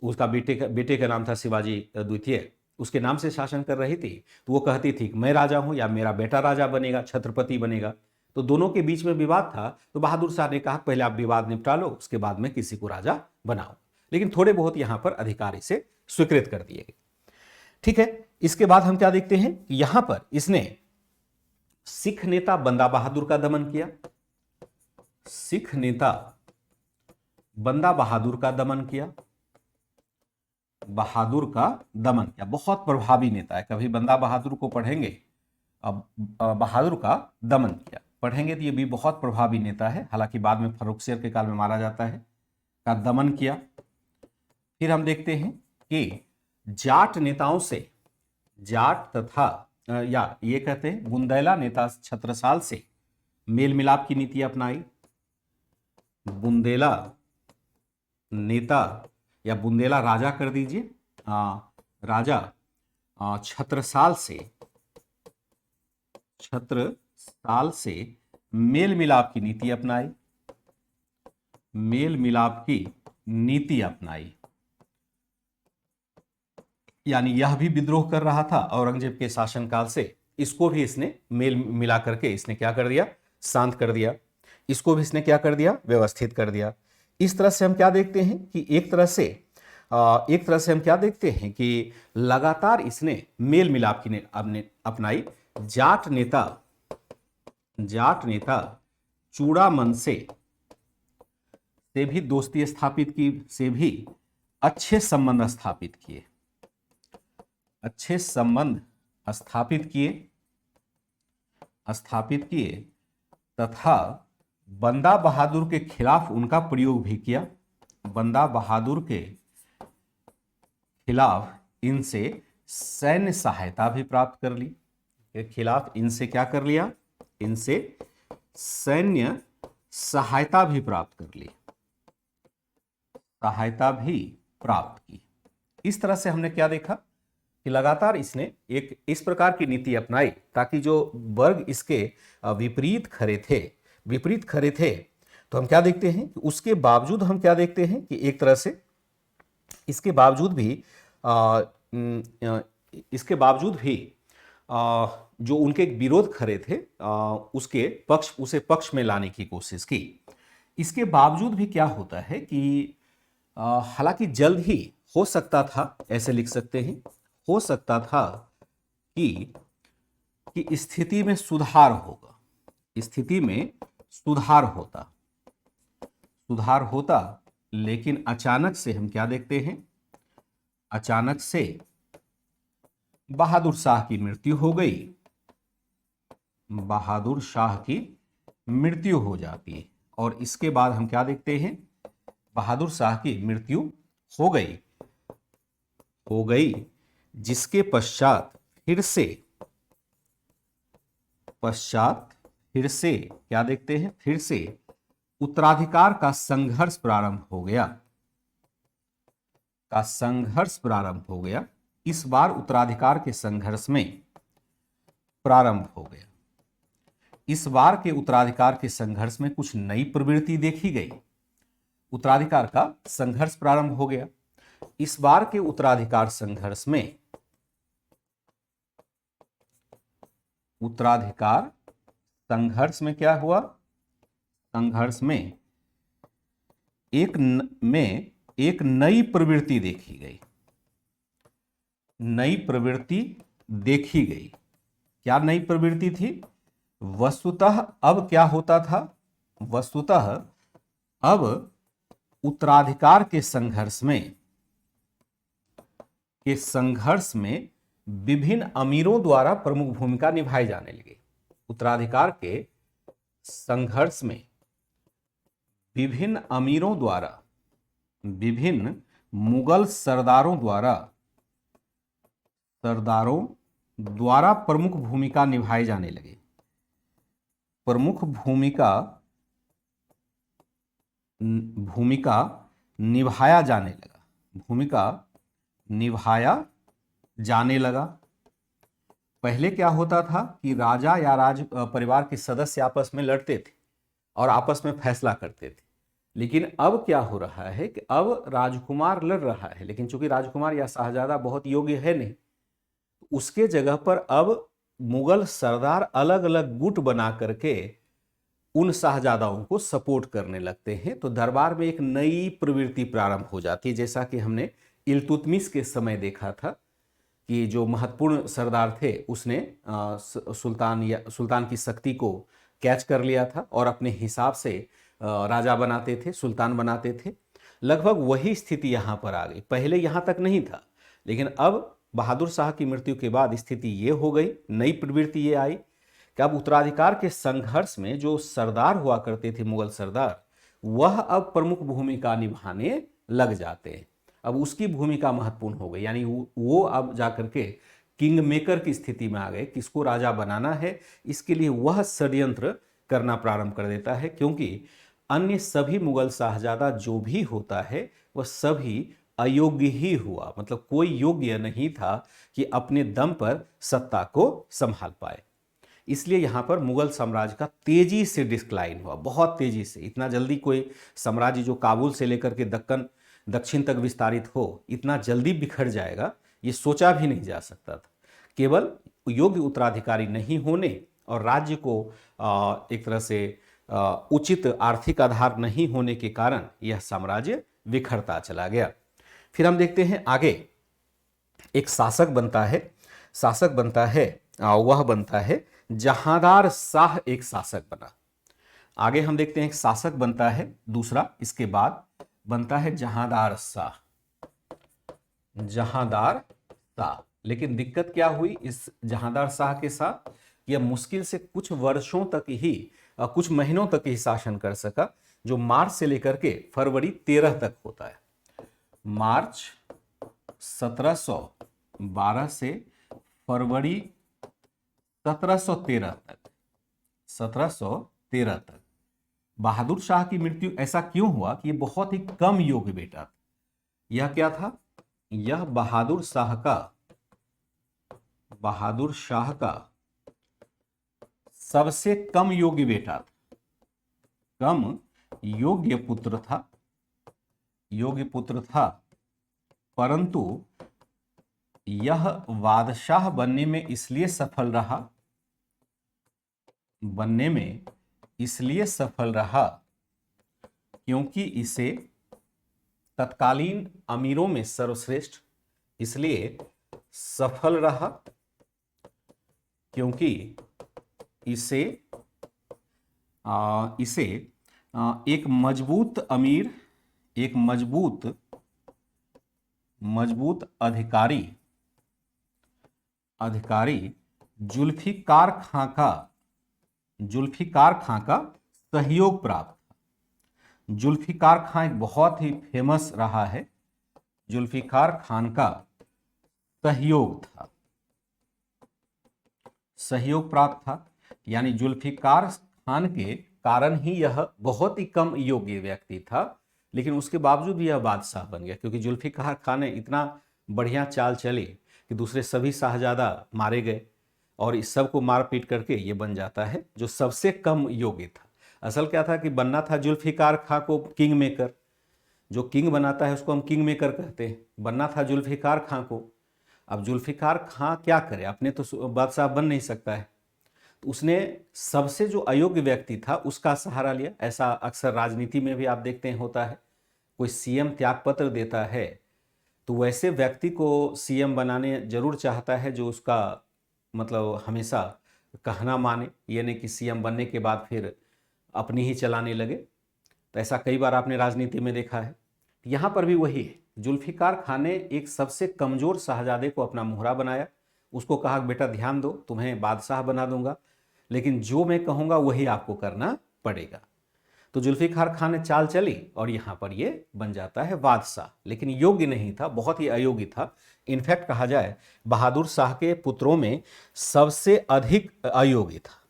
Speaker 1: उसका बेटे का नाम था शिवाजी द्वितीय, उसके नाम से शासन कर रही थी, तो वो कहती थी कि मैं राजा हूं या मेरा बेटा राजा बनेगा, छत्रपति बनेगा। तो दोनों के बीच में विवाद था, तो बहादुर शाह ने कहा पहले आप विवाद निपटा लो, उसके बाद में किसी को राजा बनाओ। लेकिन थोड़े बहुत यहां पर अधिकार इसे स्वीकृत कर दिए गए। ठीक है, इसके बाद हम क्या देखते हैं कि यहां पर इसने सिख नेता बंदा बहादुर का दमन किया। सिख नेता बंदा बहादुर का दमन किया, बहादुर का दमन किया। बहुत प्रभावी नेता है, कभी बंदा बहादुर को पढ़ेंगे, अब बहादुर का दमन किया पढ़ेंगे तो ये भी बहुत प्रभावी नेता है। हालांकि बाद में फर्रुखसियर के काल में मारा जाता है, का दमन किया। फिर हम देखते हैं कि जाट नेताओं से, जाट तथा या ये कहते हैं बुंदेला नेता छत्रसाल से मेल मिलाप की नीति अपनाई। बुंदेला नेता या बुंदेला राजा कर दीजिए, राजा छत्रसाल से मेल मिलाप की नीति अपनाई, मेल मिलाप की नीति अपनाई। यानी यह भी विद्रोह कर रहा था औरंगजेब के शासनकाल से, इसको भी इसने मेल मिला करके इसने क्या कर दिया, शांत कर दिया। इसको भी इसने क्या कर दिया, व्यवस्थित कर दिया। इस तरह से हम क्या देखते हैं कि एक तरह से हम क्या देखते हैं कि लगातार इसने मेल मिलाप की अपनाई। जाट नेता चूड़ामन से भी दोस्ती स्थापित की, से भी अच्छे संबंध स्थापित किए, अच्छे संबंध स्थापित किए तथा बंदा बहादुर के खिलाफ उनका प्रयोग भी किया। बंदा बहादुर के खिलाफ इनसे सैन्य सहायता भी प्राप्त कर ली, के खिलाफ इनसे क्या कर लिया, इनसे सैन्य सहायता भी प्राप्त कर ली, सहायता भी प्राप्त की। इस तरह से हमने क्या देखा कि लगातार इसने एक इस प्रकार की नीति अपनाई ताकि जो वर्ग इसके विपरीत खड़े थे, तो हम क्या देखते हैं कि उसके बावजूद हम क्या देखते हैं कि एक तरह से इसके बावजूद भी जो उनके विरोध खड़े थे उसे पक्ष में लाने की कोशिश की। इसके बावजूद भी क्या होता है कि हालांकि जल्द ही हो सकता था, ऐसे लिख सकते हैं, हो सकता था कि स्थिति में सुधार होगा, स्थिति में सुधार होता, लेकिन अचानक से हम क्या देखते हैं, अचानक से बहादुर शाह की मृत्यु हो गई, बहादुर शाह की मृत्यु हो जाती है। और इसके बाद हम क्या देखते हैं, बहादुर शाह की मृत्यु हो गई, जिसके पश्चात फिर से क्या देखते हैं, फिर से उत्तराधिकार का संघर्ष प्रारंभ हो गया, का संघर्ष प्रारंभ हो गया। इस बार उत्तराधिकार के संघर्ष में प्रारंभ हो गया। इस बार के उत्तराधिकार के संघर्ष में कुछ नई प्रवृत्ति देखी गई। उत्तराधिकार का संघर्ष प्रारंभ हो गया। इस बार के उत्तराधिकार संघर्ष में क्या हुआ? संघर्ष में एक नई प्रवृत्ति देखी गई। नई प्रवृत्ति देखी गई। क्या नई प्रवृत्ति थी? वस्तुतः अब क्या होता था? वस्तुतः अब उत्तराधिकार के संघर्ष में विभिन्न अमीरों द्वारा प्रमुख भूमिका निभाई जाने लगी। उत्तराधिकार के संघर्ष में विभिन्न अमीरों द्वारा, विभिन्न मुगल सरदारों द्वारा प्रमुख भूमिका निभाई जाने लगी। प्रमुख भूमिका निभाया जाने लगा। पहले क्या होता था कि राजा या राज परिवार के सदस्य आपस में लड़ते थे और आपस में फैसला करते थे। लेकिन अब क्या हो रहा है कि अब राजकुमार लड़ रहा है, लेकिन चूंकि राजकुमार या शाहजादा बहुत योग्य है नहीं, उसके जगह पर अब मुगल सरदार अलग अलग गुट बना करके उन शाहजादाओं को सपोर्ट करने लगते हैं। तो दरबार में एक नई प्रवृत्ति प्रारंभ हो जाती है। जैसा कि हमने इल्तुतमिश के समय देखा था कि जो महत्वपूर्ण सरदार थे उसने सुल्तान की शक्ति को कैच कर लिया था और अपने हिसाब से राजा बनाते थे, सुल्तान बनाते थे। लगभग वही स्थिति यहाँ पर आ गई। पहले यहाँ तक नहीं था, लेकिन अब बहादुर शाह की मृत्यु के बाद स्थिति ये हो गई, नई प्रवृत्ति ये आई कि अब उत्तराधिकार के संघर्ष में जो सरदार हुआ करते थे, मुगल सरदार, वह अब प्रमुख भूमिका निभाने लग जाते हैं। अब उसकी भूमिका महत्वपूर्ण हो गई, यानी वो अब जाकर के किंग मेकर की स्थिति में आ गए। किसको राजा बनाना है, इसके लिए वह षड्यंत्र करना प्रारंभ कर देता है, क्योंकि अन्य सभी मुगल शाहजादा जो भी होता है वह सभी अयोग्य ही हुआ। मतलब कोई योग्य नहीं था कि अपने दम पर सत्ता को संभाल पाए। इसलिए यहाँ पर मुगल साम्राज्य का तेजी से डिक्लाइन हुआ, बहुत तेजी से। इतना जल्दी कोई साम्राज्य जो काबुल से लेकर के दक्षिण तक विस्तारित हो, इतना जल्दी बिखर जाएगा, ये सोचा भी नहीं जा सकता था। केवल योग्य उत्तराधिकारी नहीं होने और राज्य को एक तरह से उचित आर्थिक आधार नहीं होने के कारण यह साम्राज्य बिखरता चला गया। फिर हम देखते हैं आगे, एक शासक बनता है, वह बनता है जहांदार शाह। एक शासक बना। आगे हम देखते हैं एक शासक बनता है दूसरा, इसके बाद बनता है जहांदार शाह। लेकिन दिक्कत क्या हुई इस जहांदार शाह के साथ? यह मुश्किल से कुछ वर्षों तक ही, कुछ महीनों तक ही शासन कर सका, जो मार्च से लेकर के फरवरी 13 तक होता है। मार्च 1712 से फरवरी 1713 तक। बहादुर शाह की मृत्यु ऐसा क्यों हुआ कि ये बहुत ही कम योग्य बेटा था। यह क्या था? यह बहादुर शाह का सबसे कम योग्य बेटा था, कम योग्य पुत्र था, परंतु यह बादशाह बनने में इसलिए सफल रहा क्योंकि इसे तत्कालीन अमीरों में सर्वश्रेष्ठ इसलिए सफल रहा क्योंकि इसे एक मजबूत अमीर, एक मजबूत अधिकारी जुल्फिकार खां का सहयोग प्राप्त था। जुल्फिकार खां एक बहुत ही फेमस रहा है। जुल्फिकार खान का सहयोग प्राप्त था, यानी जुल्फिकार खान के कारण ही यह बहुत ही कम योग्य व्यक्ति था, लेकिन उसके बावजूद भी यह बादशाह बन गया, क्योंकि जुल्फिकार खान ने इतना बढ़िया चाल चली कि दूसरे सभी शाहजादा मारे गए और इस सब को मार पीट करके ये बन जाता है जो सबसे कम योग्य था। असल क्या था कि बनना था जुल्फिकार खां को किंग मेकर, जो किंग बनाता है उसको हम किंग मेकर कहते हैं, बनना था जुल्फिकार खां को। अब जुल्फिकार खां क्या करे, अपने तो बादशाह बन नहीं सकता है, तो उसने सबसे जो अयोग्य व्यक्ति था उसका सहारा लिया। ऐसा अक्सर राजनीति में भी आप देखते हैं होता है, कोई सीएम त्यागपत्र देता है तो वैसे व्यक्ति को सीएम बनाने जरूर चाहता है जो उसका मतलब हमेशा कहना माने, ये नहीं कि सीएम बनने के बाद फिर अपनी ही चलाने लगे। तो ऐसा कई बार आपने राजनीति में देखा है। यहाँ पर भी वही है, जुल्फिकार खान ने एक सबसे कमज़ोर शाहजादे को अपना मोहरा बनाया, उसको कहा बेटा ध्यान दो, तुम्हें बादशाह बना दूंगा, लेकिन जो मैं कहूँगा वही आपको करना पड़ेगा। तो जुल्फिकार खान ने चाल चली और यहाँ पर ये बन जाता है बादशाह, लेकिन योग्य नहीं था, बहुत ही अयोग्य था। इनफैक्ट कहा जाए बहादुर शाह के पुत्रों में सबसे अधिक अयोग्य था।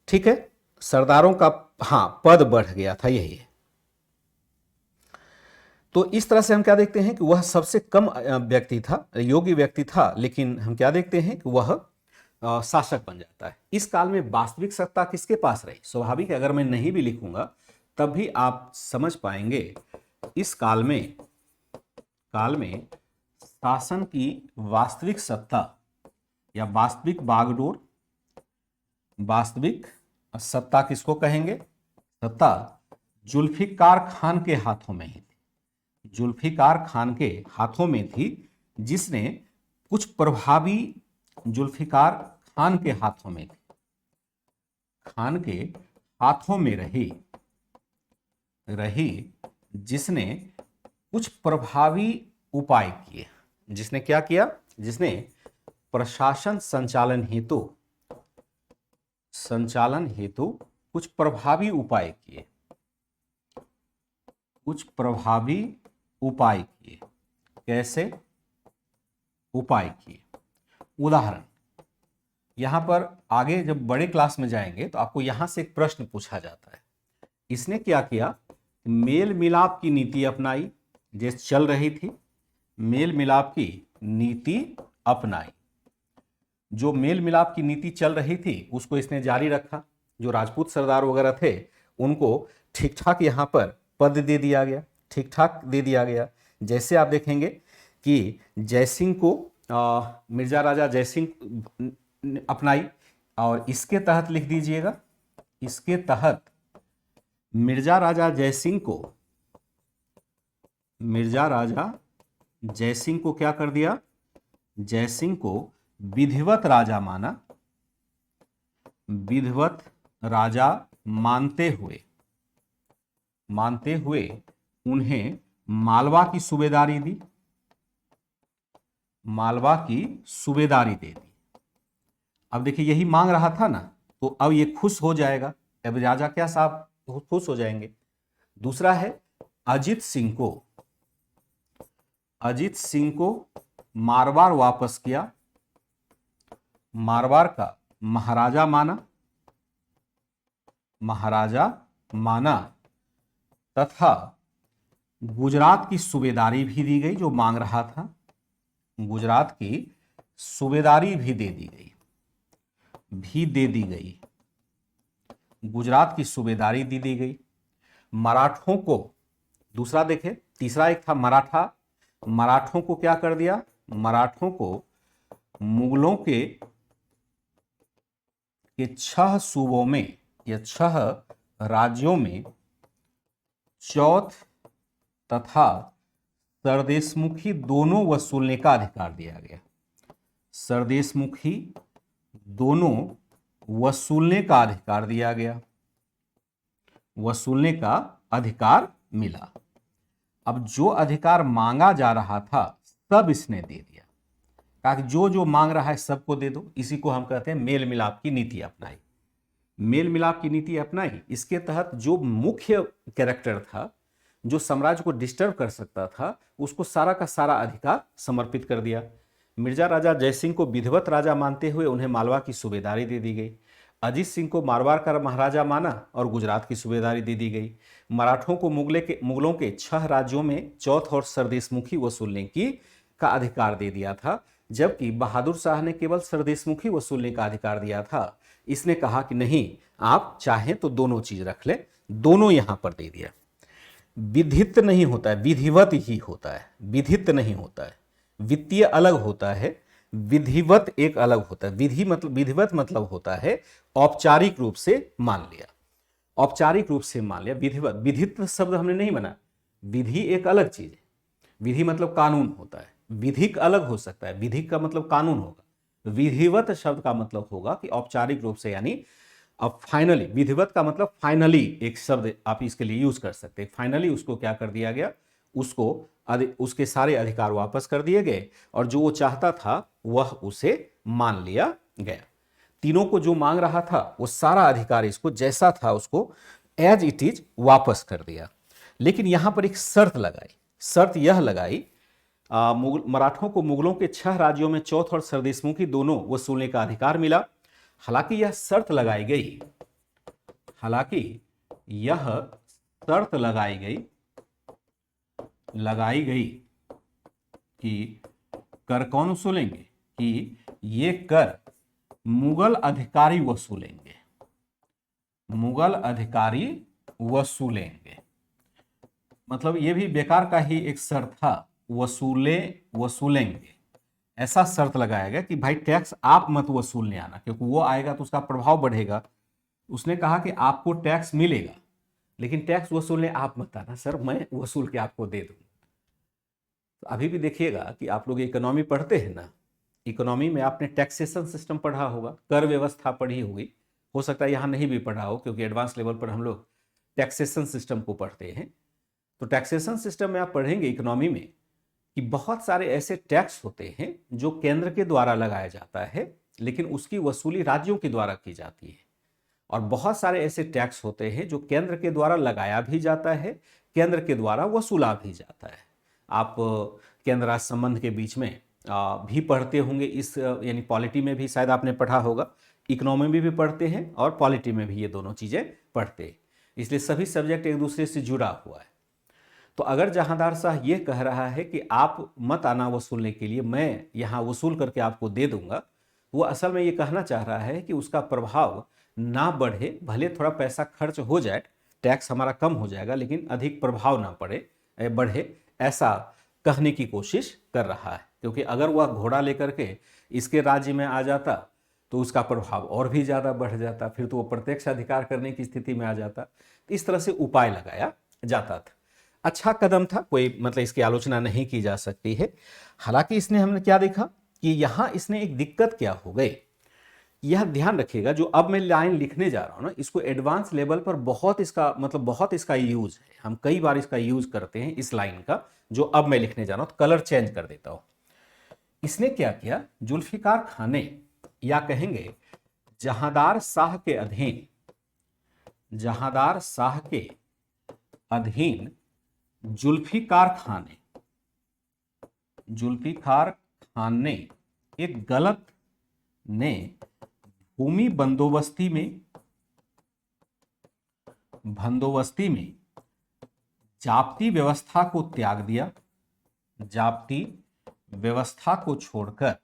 Speaker 1: ठीक है, सरदारों का हाँ पद बढ़ गया था, यही है। तो इस तरह से हम क्या देखते हैं कि वह सबसे कम व्यक्ति था, योग्य व्यक्ति था, लेकिन हम क्या देखते हैं कि वह शासक बन जाता है। इस काल में वास्तविक सत्ता किसके पास रही? स्वाभाविक है, अगर मैं नहीं भी लिखूंगा तब भी आप समझ पाएंगे। इस काल में शासन की वास्तविक सत्ता या वास्तविक बागडोर, वास्तविक सत्ता किसको कहेंगे? सत्ता जुल्फिकार खान के हाथों में ही थी, जुल्फिकार खान के हाथों में थी, जिसने कुछ प्रभावी जुल्फिकार खान के हाथों में थी, खान के हाथों में रही जिसने कुछ प्रभावी उपाय किए। जिसने क्या किया? जिसने प्रशासन संचालन हेतु कुछ प्रभावी उपाय किए, कैसे उपाय किए? उदाहरण, यहां पर आगे जब बड़े क्लास में जाएंगे तो आपको यहां से एक प्रश्न पूछा जाता है, इसने क्या किया? मेल मिलाप की नीति अपनाई, जैसे चल रही थी, मेल मिलाप की नीति अपनाई। जो मेल मिलाप की नीति चल रही थी उसको इसने जारी रखा। जो राजपूत सरदार वगैरह थे उनको ठीक ठाक यहाँ पर पद दे दिया गया, ठीक ठाक दे दिया गया। जैसे आप देखेंगे कि जयसिंह को मिर्जा राजा जयसिंह अपनाई, और इसके तहत लिख दीजिएगा, इसके तहत मिर्जा राजा जयसिंह को क्या कर दिया? जयसिंह को विधिवत राजा माना, विधिवत राजा मानते हुए उन्हें मालवा की सूबेदारी दी, मालवा की सूबेदारी दे दी। अब देखिए यही मांग रहा था ना, तो अब ये खुश हो जाएगा, अब राजा क्या साहब खुश हो जाएंगे। दूसरा है अजीत सिंह को मारवाड़ वापस किया, मारवाड़ का महाराजा माना तथा गुजरात की सूबेदारी भी दी गई। जो मांग रहा था गुजरात की सूबेदारी भी दे दी गई, गुजरात की सूबेदारी दी गई। मराठों को, दूसरा देखे, तीसरा एक था मराठों को क्या कर दिया? मराठों को मुगलों के 6 सूबों में या 6 राज्यों में चौथ तथा सरदेशमुखी दोनों वसूलने का अधिकार दिया गया। सरदेशमुखी दोनों वसूलने का अधिकार दिया गया, वसूलने का अधिकार मिला। अब जो अधिकार मांगा जा रहा था सब इसने दे दिया, कहा कि जो मांग रहा है सबको दे दो। इसी को हम कहते हैं मेल मिलाप की नीति अपनाई। मेल मिलाप की नीति अपनाई, इसके तहत जो मुख्य कैरेक्टर था, जो साम्राज्य को डिस्टर्ब कर सकता था, उसको सारा का सारा अधिकार समर्पित कर दिया। मिर्जा राजा जयसिंह को विधिवत राजा मानते हुए उन्हें मालवा की सूबेदारी दे दी गई। अजीत सिंह को मारवाड़ का महाराजा माना और गुजरात की सूबेदारी दे दी गई। मराठों को मुगलों के 6 राज्यों में चौथ और सरदेशमुखी वसूलने का अधिकार दे दिया था, जबकि बहादुर शाह ने केवल सरदेशमुखी वसूलने का अधिकार दिया था। इसने कहा कि नहीं, आप चाहें तो दोनों चीज रख लें, दोनों यहां पर दे दिया। विधित नहीं होता है, विधिवत ही होता है, विधित नहीं होता है। वित्तीय अलग होता है, विधिवत एक अलग होता है। विधिवत मतलब होता है औपचारिक रूप से मान लिया, औपचारिक रूप से मान लिया। विधिवत, विधित शब्द हमने नहीं बना, विधि एक अलग चीज है। विधि मतलब कानून होता है, विधिक अलग हो सकता है, विधिक का मतलब कानून होगा। विधिवत शब्द का मतलब होगा कि औपचारिक रूप से, यानी अब फाइनली, विधिवत का मतलब फाइनली एक शब्द आप इसके लिए यूज कर सकते हैं। फाइनली उसको क्या कर दिया गया, उसके सारे अधिकार वापस कर दिए गए और जो वो चाहता था वह उसे मान लिया गया। तीनों को जो मांग रहा था वो सारा अधिकार इसको जैसा था उसको एज इट इज वापस कर दिया। लेकिन यहां पर एक शर्त लगाई। शर्त यह लगाई, मराठों को मुगलों के 6 राज्यों में चौथ और सरदेशमुखी दोनों वसूलने का अधिकार मिला। हालांकि यह शर्त लगाई गई, हालांकि यह शर्त लगाई गई कि कर कौन वसूलेंगे, कि ये कर मुगल अधिकारी वसूलेंगे, मुगल अधिकारी वसूलेंगे। मतलब ये भी बेकार का ही एक शर्त था, वसूलेंगे। ऐसा शर्त लगाया गया कि भाई टैक्स आप मत वसूलने आना, क्योंकि वो आएगा तो उसका प्रभाव बढ़ेगा। उसने कहा कि आपको टैक्स मिलेगा, लेकिन टैक्स वसूलने आप मत आना, सर मैं वसूल के आपको दे दूं। तो अभी भी देखिएगा कि आप लोग इकोनॉमी पढ़ते हैं ना, इकोनॉमी में आपने टैक्सेशन सिस्टम पढ़ा होगा, कर व्यवस्था पढ़ी होगी। हो सकता है यहाँ नहीं भी पढ़ा हो, क्योंकि एडवांस लेवल पर हम लोग टैक्सेशन सिस्टम को पढ़ते हैं। तो टैक्सेशन सिस्टम में आप पढ़ेंगे इकोनॉमी में कि बहुत सारे ऐसे टैक्स होते हैं जो केंद्र के द्वारा लगाया जाता है, लेकिन उसकी वसूली राज्यों के द्वारा की जाती है। और बहुत सारे ऐसे टैक्स होते हैं जो केंद्र के द्वारा लगाया भी जाता है, केंद्र के द्वारा वसूला भी जाता है। आप केंद्र राज्य संबंध के बीच में भी पढ़ते होंगे, इस यानी पॉलिटी में भी शायद आपने पढ़ा होगा, इकोनॉमी में भी पढ़ते हैं और पॉलिटी में भी ये दोनों चीजें पढ़ते हैं। इसलिए सभी सब्जेक्ट एक दूसरे से जुड़ा हुआ है। तो अगर जहांदार शाह ये कह रहा है कि आप मत आना वसूलने के लिए, मैं यहां वसूल करके आपको दे दूंगा, वो असल में ये कहना चाह रहा है कि उसका प्रभाव ना बढ़े, भले थोड़ा पैसा खर्च हो जाए, टैक्स हमारा कम हो जाएगा, लेकिन अधिक प्रभाव ना बढ़े, ऐसा कहने की कोशिश कर रहा है। क्योंकि अगर वह घोड़ा लेकर के इसके राज्य में आ जाता तो उसका प्रभाव और भी ज़्यादा बढ़ जाता, फिर तो वो प्रत्यक्ष अधिकार करने की स्थिति में आ जाता। इस तरह से उपाय लगाया जाता था। अच्छा कदम था, कोई मतलब इसकी आलोचना नहीं की जा सकती है। हालांकि इसने हमने क्या देखा कि यहां इसने एक दिक्कत क्या हो गई, यह ध्यान रखिएगा। जो अब मैं लाइन लिखने जा रहा हूं ना, इसको एडवांस लेवल पर बहुत इसका यूज है, हम कई बार इसका यूज करते हैं इस लाइन का, जो अब मैं लिखने जा रहा हूं। तो कलर चेंज कर देता हूं। इसने क्या किया, जुल्फिकार खान ने, या कहेंगे जहांदार शाह के अधीन, जहांदार शाह के अधीन जुल्फिकार खान ने एक गलत ने भूमि बंदोबस्ती में जाप्ती व्यवस्था को त्याग दिया, जाप्ती व्यवस्था को छोड़कर,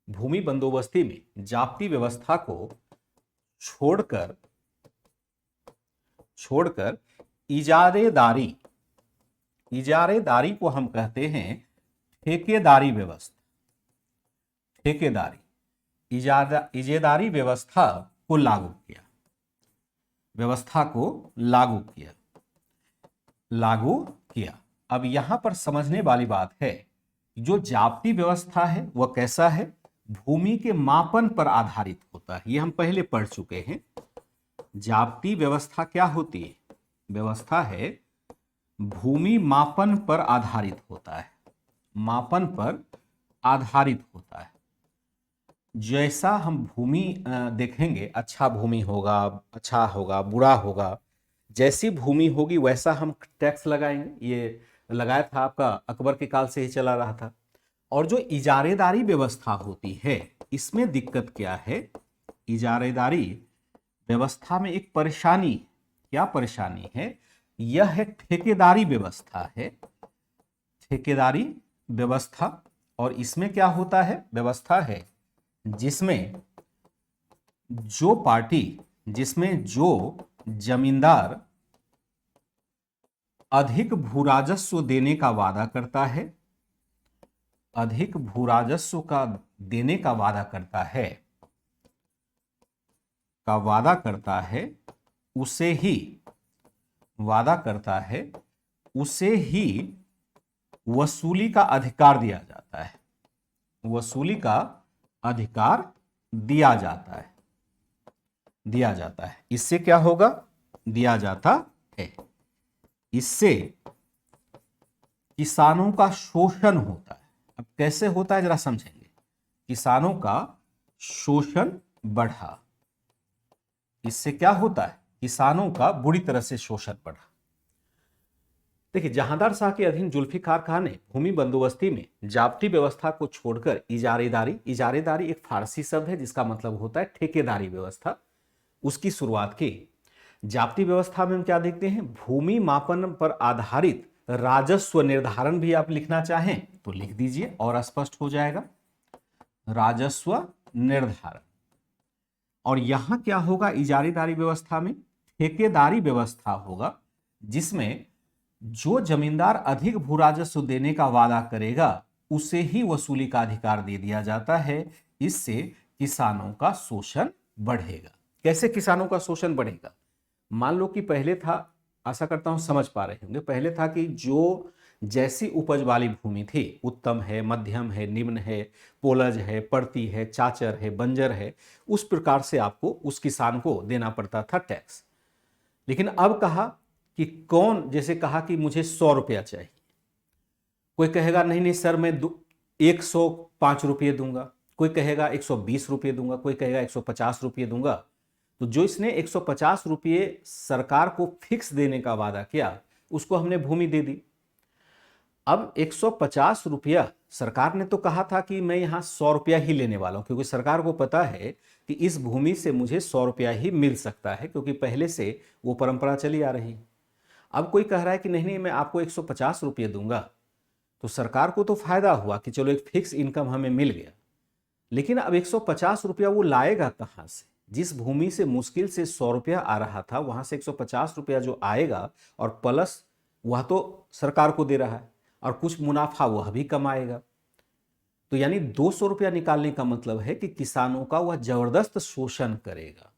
Speaker 1: भूमि बंदोबस्ती में जाप्ती व्यवस्था को छोड़कर इजारेदारी को हम कहते हैं ठेकेदारी व्यवस्था, इजेदारी व्यवस्था को लागू किया। अब यहां पर समझने वाली बात है, जो जाप्ती व्यवस्था है वह कैसा है, भूमि के मापन पर आधारित होता है। ये हम पहले पढ़ चुके हैं। जाप्ती व्यवस्था क्या होती है, व्यवस्था है भूमि मापन पर आधारित होता है, मापन पर आधारित होता है। जैसा हम भूमि देखेंगे, अच्छा भूमि होगा, अच्छा होगा, बुरा होगा, जैसी भूमि होगी वैसा हम टैक्स लगाएंगे। ये लगाया था आपका अकबर के काल से ही चला रहा था। और जो इजारेदारी व्यवस्था होती है, इसमें दिक्कत क्या है, इजारेदारी व्यवस्था में एक परेशानी, क्या परेशानी है? यह है ठेकेदारी व्यवस्था है, ठेकेदारी व्यवस्था। और इसमें क्या होता है? व्यवस्था है जिसमें जो पार्टी, जिसमें जो जमींदार अधिक भूराजस्व देने का वादा करता है, अधिक भूराजस्व का देने का वादा करता है, उसे ही वादा करता है, उसे ही वसूली का अधिकार दिया जाता है, वसूली का अधिकार दिया जाता है। इससे क्या होगा? दिया जाता है, इससे किसानों का शोषण होता है। अब कैसे होता है जरा समझेंगे। किसानों का शोषण बढ़ा, इससे क्या होता है? किसानों का बुरी तरह से शोषण बढ़ा। देखिए, जहांदार शाह के अधीन जुल्फिकार खान ने भूमि बंदोबस्ती में जाब्ती व्यवस्था को छोड़कर इजारेदारी, इजारेदारी एक फारसी शब्द है जिसका मतलब होता है ठेकेदारी व्यवस्था, उसकी शुरुआत की। जाब्ती व्यवस्था में हम क्या देखते हैं? भूमि मापन पर आधारित राजस्व निर्धारण भी आप लिखना चाहें तो लिख दीजिए और स्पष्ट हो जाएगा, राजस्व निर्धारण। और यहां क्या होगा? इजारेदारी व्यवस्था में ठेकेदारी व्यवस्था होगा जिसमें जो जमींदार अधिक भूराजस्व देने का वादा करेगा उसे ही वसूली का अधिकार दे दिया जाता है। इससे किसानों का शोषण बढ़ेगा। कैसे किसानों का शोषण बढ़ेगा? मान लो कि पहले था, आशा करता हूं समझ पा रहे होंगे, पहले था कि जो जैसी उपज वाली भूमि थी, उत्तम है, मध्यम है, निम्न है, पोलज है, पड़ती है, चाचर है, बंजर है, उस प्रकार से आपको उस किसान को देना पड़ता था टैक्स। लेकिन अब कहा कि कौन, जैसे कहा कि मुझे 100 रुपया चाहिए, कोई कहेगा नहीं नहीं सर मैं 105 रुपये दूंगा, कोई कहेगा 120 रुपये दूंगा, कोई कहेगा 150 रुपये दूंगा। तो जो इसने 150 रुपये सरकार को फिक्स देने का वादा किया उसको हमने भूमि दे दी। अब 150 रुपया सरकार ने तो कहा था कि मैं यहां 100 रुपया ही लेने वाला हूं, क्योंकि सरकार को पता है कि इस भूमि से मुझे 100 रुपया ही मिल सकता है, क्योंकि पहले से वो परंपरा चली आ रही। अब कोई कह रहा है कि नहीं नहीं मैं आपको 150 रुपये दूंगा, तो सरकार को तो फायदा हुआ कि चलो एक फिक्स इनकम हमें मिल गया। लेकिन अब 150 रुपया वो लाएगा कहां से? जिस भूमि से मुश्किल से 100 रुपया आ रहा था वहां से 150 रुपया जो आएगा और प्लस वह तो सरकार को दे रहा है और कुछ मुनाफा वह भी कमाएगा। तो यानी 200 रुपया निकालने का मतलब है कि किसानों का वह जबरदस्त शोषण करेगा,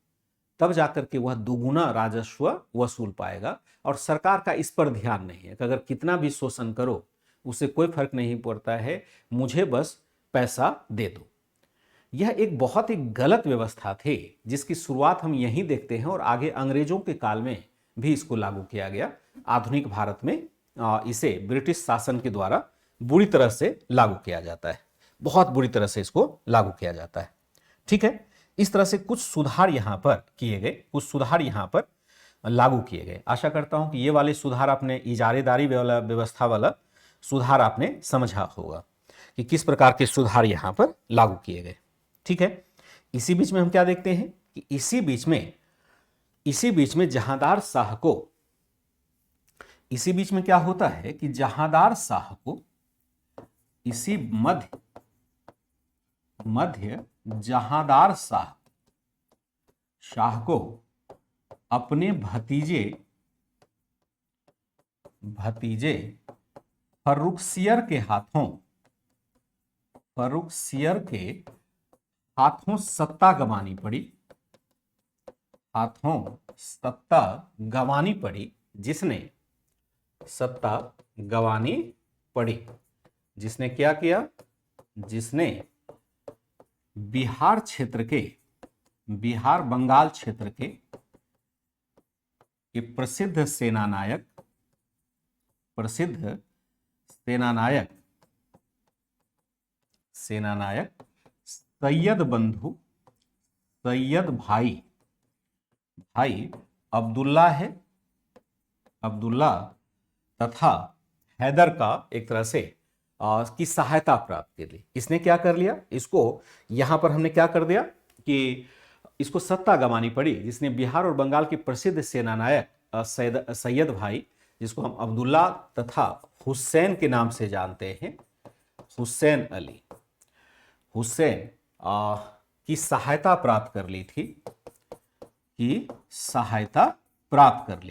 Speaker 1: तब जाकर के वह दुगुना राजस्व वसूल पाएगा। और सरकार का इस पर ध्यान नहीं है कि अगर कितना भी शोषण करो उससे कोई फर्क नहीं पड़ता है, मुझे बस पैसा दे दो। यह एक बहुत ही गलत व्यवस्था थी जिसकी शुरुआत हम यहीं देखते हैं और आगे अंग्रेजों के काल में भी इसको लागू किया गया। आधुनिक भारत में इसे ब्रिटिश शासन के द्वारा बुरी तरह से लागू किया जाता है, बहुत बुरी तरह से इसको लागू किया जाता है। ठीक है, इस तरह से कुछ सुधार यहां पर किए गए, कुछ सुधार यहां पर लागू किए गए। आशा करता हूं कि ये वाले सुधार आपने, इजारेदारी वाला व्यवस्था वाला सुधार आपने समझा होगा कि किस प्रकार के सुधार यहां पर लागू किए गए। ठीक है, इसी बीच में हम क्या देखते हैं कि इसी बीच में जहांदार शाह को, इसी बीच में क्या होता है कि जहांदार शाह को इसी मध्य जहांदार शाह को अपने भतीजे फर्रुखसियर के हाथों सत्ता गंवानी पड़ी, जिसने क्या किया? जिसने बिहार बंगाल क्षेत्र के प्रसिद्ध सेनानायक सैयद भाई अब्दुल्ला तथा हैदर का एक तरह से की सहायता प्राप्त कर ली। इसने क्या कर लिया? इसको यहां पर हमने क्या कर दिया कि इसको सत्ता गंवानी पड़ी, जिसने बिहार और बंगाल के प्रसिद्ध सेना नायक सैयद भाई, जिसको हम अब्दुल्ला तथा हुसैन के नाम से जानते हैं, हुसैन अली, हुसैन की सहायता प्राप्त कर ली थी, की सहायता प्राप्त कर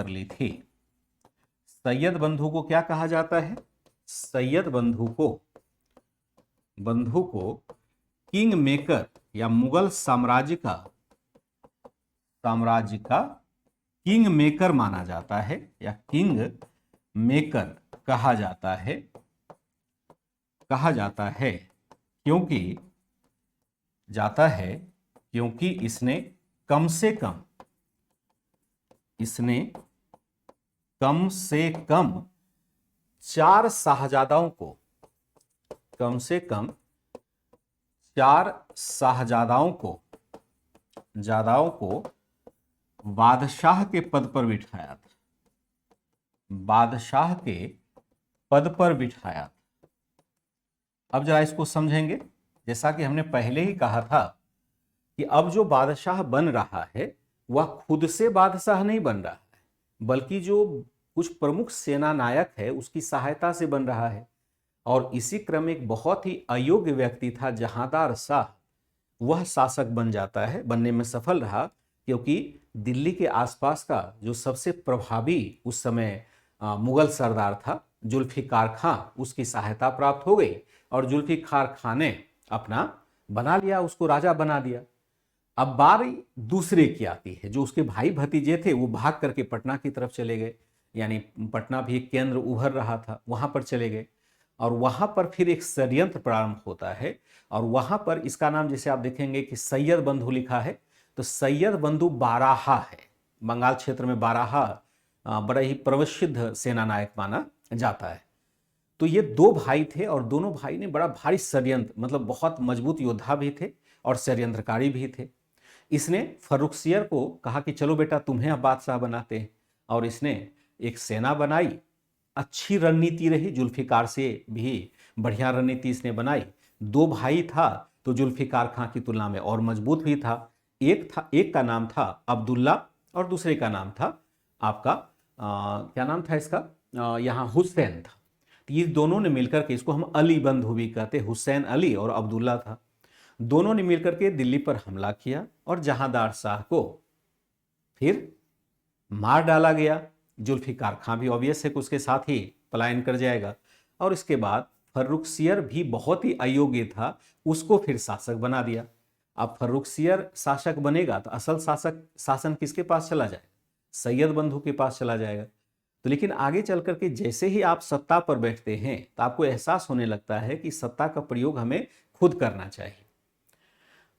Speaker 1: ली थी। सैयद बंधु को क्या कहा जाता है? सैयद बंधु को किंग मेकर या मुगल साम्राज्य का किंग मेकर माना जाता है, या किंग मेकर कहा जाता है क्योंकि इसने कम से कम 4 शाहजादाओं को बादशाह के पद पर बिठाया था। अब जरा इसको समझेंगे। जैसा कि हमने पहले ही कहा था कि अब जो बादशाह बन रहा है वह खुद से बादशाह नहीं बन रहा है, बल्कि जो कुछ प्रमुख सेना नायक है उसकी सहायता से बन रहा है। और इसी क्रम एक बहुत ही अयोग्य व्यक्ति था जहांदार शाह, वह शासक बन जाता है, बनने में सफल रहा, क्योंकि दिल्ली के आसपास का जो सबसे प्रभावी उस समय मुगल सरदार था जुल्फिकार खां, उसकी सहायता प्राप्त हो गई और जुल्फिकार खां ने अपना बना लिया, उसको राजा बना दिया। अब बारी दूसरे की आती है, जो उसके भाई भतीजे थे वो भाग करके पटना की तरफ चले गए, यानी पटना भी एक केंद्र उभर रहा था, वहां पर चले गए। और वहां पर फिर एक षड्यंत्र प्रारंभ होता है, और वहां पर इसका नाम जैसे आप देखेंगे कि सैयद बंधु लिखा है, तो सैयद बंधु बाराहा है। बंगाल क्षेत्र में बाराहा बड़ा ही प्रसिद्ध सेना नायक माना जाता है। तो ये 2 भाई थे और दोनों भाई ने बड़ा भारी षड्यंत्र, मतलब बहुत मजबूत योद्धा भी थे और षड्यंत्रकारी भी थे। इसने फर्रुखसियर को कहा कि चलो बेटा तुम्हें अब बादशाह बनाते हैं, और इसने एक सेना बनाई। अच्छी रणनीति रही, जुल्फिकार से भी बढ़िया रणनीति इसने बनाई। 2 भाई था तो जुल्फिकार खां की तुलना में और मजबूत भी था। एक का नाम था अब्दुल्ला और दूसरे का नाम था आपका क्या नाम था इसका, यहाँ हुसैन था। तो ये दोनों ने मिलकर के, इसको हम अली बंधु भी कहते, हुसैन अली और अब्दुल्ला था, दोनों ने मिलकर के दिल्ली पर हमला किया और जहांदार शाह को फिर मार डाला गया। जुल्फिकार खां भी ऑब्वियस है कि उसके साथ ही पलायन कर जाएगा। और इसके बाद फर्रुखसियर भी बहुत ही अयोग्य था, उसको फिर शासक बना दिया। अब फर्रुखसियर शासक बनेगा तो असल शासन किसके पास चला जाएगा? सैयद बंधु के पास चला जाएगा। तो लेकिन आगे चल करके जैसे ही आप सत्ता पर बैठते हैं तो आपको एहसास होने लगता है कि सत्ता का प्रयोग हमें खुद करना चाहिए।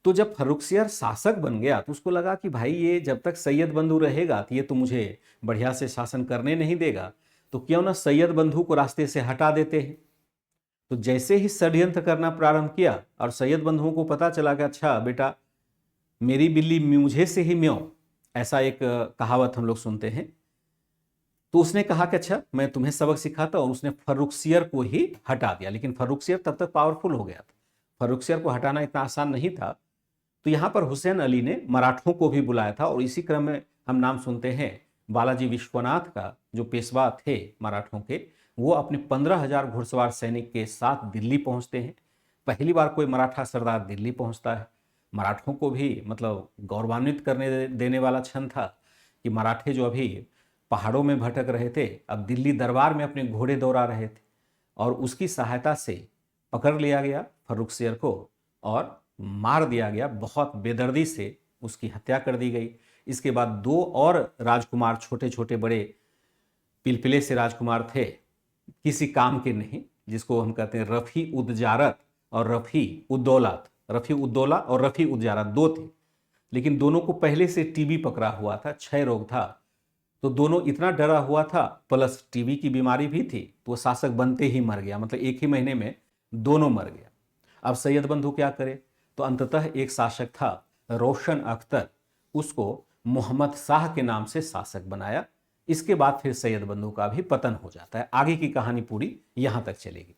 Speaker 1: तो जब फर्रुखसियर शासक बन गया तो उसको लगा कि भाई ये जब तक सैयद बंधु रहेगा तो ये तो मुझे बढ़िया से शासन करने नहीं देगा, तो क्यों ना सैयद बंधु को रास्ते से हटा देते हैं। तो जैसे ही षड्यंत्र करना प्रारंभ किया और सैयद बंधुओं को पता चला कि अच्छा बेटा मेरी बिल्ली मुझे से ही म्यों, ऐसा एक कहावत हम लोग सुनते हैं, तो उसने कहा कि अच्छा मैं तुम्हें सबक सिखाता, और उसने फर्रुखसियर को ही हटा दिया। लेकिन फर्रुखसियर तब तक पावरफुल हो गया था, फर्रुखसियर को हटाना इतना आसान नहीं था। तो यहाँ पर हुसैन अली ने मराठों को भी बुलाया था, और इसी क्रम में हम नाम सुनते हैं बालाजी विश्वनाथ का, जो पेशवा थे मराठों के, वो अपने 15,000 घुड़सवार सैनिक के साथ दिल्ली पहुंचते हैं। पहली बार कोई मराठा सरदार दिल्ली पहुंचता है। मराठों को भी मतलब गौरवान्वित करने देने वाला क्षण था कि मराठे जो अभी पहाड़ों में भटक रहे थे, अब दिल्ली दरबार में अपने घोड़े दौड़ा रहे थे, और उसकी सहायता से पकड़ लिया गया फर्रुखसियर को और मार दिया गया। बहुत बेदर्दी से उसकी हत्या कर दी गई। इसके बाद 2 और राजकुमार, छोटे छोटे बड़े पिलपिले से राजकुमार थे, किसी काम के नहीं, जिसको हम कहते हैं रफ़ी उद्जारत और रफ़ी उद्दौलत। रफ़ी उद्दौला और रफ़ी उद्जारत 2 थे, लेकिन दोनों को पहले से टीबी पकड़ा हुआ था, क्षय रोग था, तो दोनों इतना डरा हुआ था, प्लस टीबी की बीमारी भी थी, तो वो शासक बनते ही मर गया, मतलब एक ही महीने में दोनों मर गया। अब सैयद बंधु क्या करे? तो अंततः एक शासक था रोशन अख्तर, उसको मोहम्मद शाह के नाम से शासक बनाया। इसके बाद फिर सैयद बंधु का भी पतन हो जाता है। आगे की कहानी पूरी यहां तक चलेगी।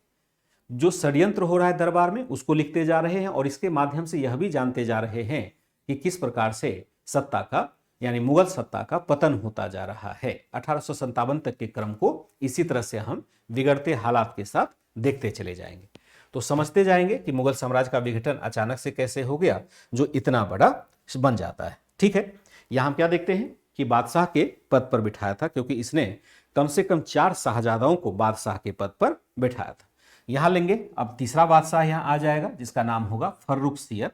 Speaker 1: जो षड्यंत्र हो रहा है दरबार में उसको लिखते जा रहे हैं और इसके माध्यम से यह भी जानते जा रहे हैं कि किस प्रकार से सत्ता का यानी मुगल सत्ता का पतन होता जा रहा है। 1857 तक के क्रम को इसी तरह से हम बिगड़ते हालात के साथ देखते चले जाएंगे, तो समझते जाएंगे कि मुगल साम्राज्य का विघटन अचानक से कैसे हो गया जो इतना बड़ा बन जाता है। ठीक है, यहां हम क्या देखते हैं कि बादशाह के पद पर बिठाया था, क्योंकि इसने कम से कम 4 शाहजादाओं को बादशाह के पद पर बिठाया था। यहां लेंगे अब तीसरा बादशाह यहां आ जाएगा जिसका नाम होगा फर्रुखसियर।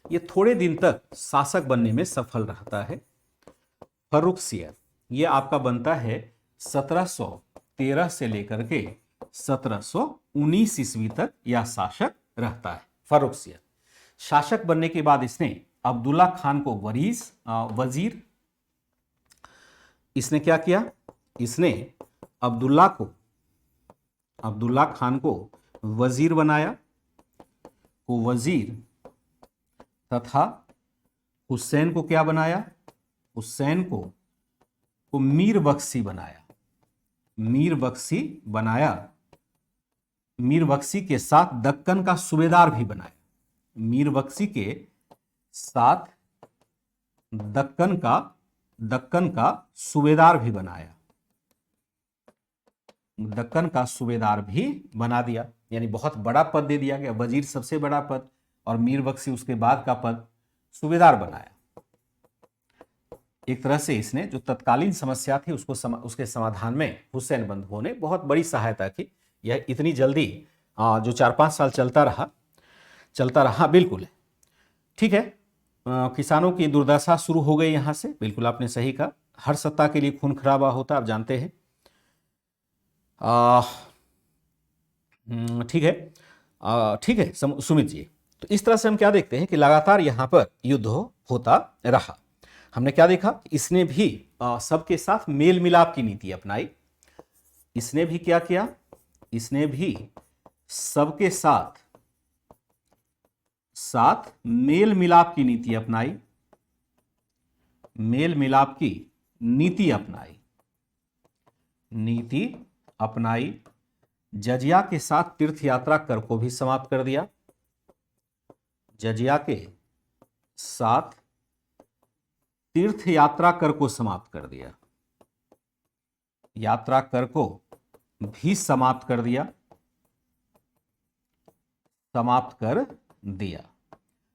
Speaker 1: ये थोड़े दिन तक शासक बनने में सफल रहता है। फर्रुखसियर ये आपका बनता है 1713 से लेकर के 1719 ईस्वी तक यह शासक रहता है। फर्रुखसियर शासक बनने के बाद इसने अब्दुल्ला खान को वजीर इसने क्या किया, इसने अब्दुल्ला खान को वजीर बनाया, तथा हुसैन को क्या बनाया, हुसैन को मीर बख्शी बनाया। मीर बख्शी के साथ दक्कन का सूबेदार भी बनाया। मीर बख्शी के साथ दक्कन का सूबेदार भी बनाया। दक्कन का सूबेदार भी बना दिया, यानी बहुत बड़ा पद दे दिया गया। वजीर सबसे बड़ा पद और मीर बख्शी उसके बाद का पद सूबेदार बनाया। एक तरह से इसने जो तत्कालीन समस्या थी उसके समाधान में हुसैन बंधुओं ने बहुत बड़ी सहायता की। यह इतनी जल्दी जो 4-5 साल चलता रहा बिल्कुल ठीक है। किसानों की दुर्दशा शुरू हो गई यहां से, बिल्कुल आपने सही कहा। हर सत्ता के लिए खून खराबा होता आप जानते हैं। ठीक है सुमित जी। तो इस तरह से हम क्या देखते हैं कि लगातार यहां पर युद्ध होता रहा। हमने क्या देखा, इसने भी सबके साथ मेल मिलाप की नीति अपनाई। इसने भी क्या किया, इसने भी सबके साथ मेल मिलाप की नीति अपनाई। मेल मिलाप की नीति अपनाई। जजिया के साथ तीर्थ यात्रा कर को भी समाप्त कर दिया। जजिया के साथ तीर्थ यात्रा कर को समाप्त कर दिया। यात्रा कर को भी समाप्त कर दिया।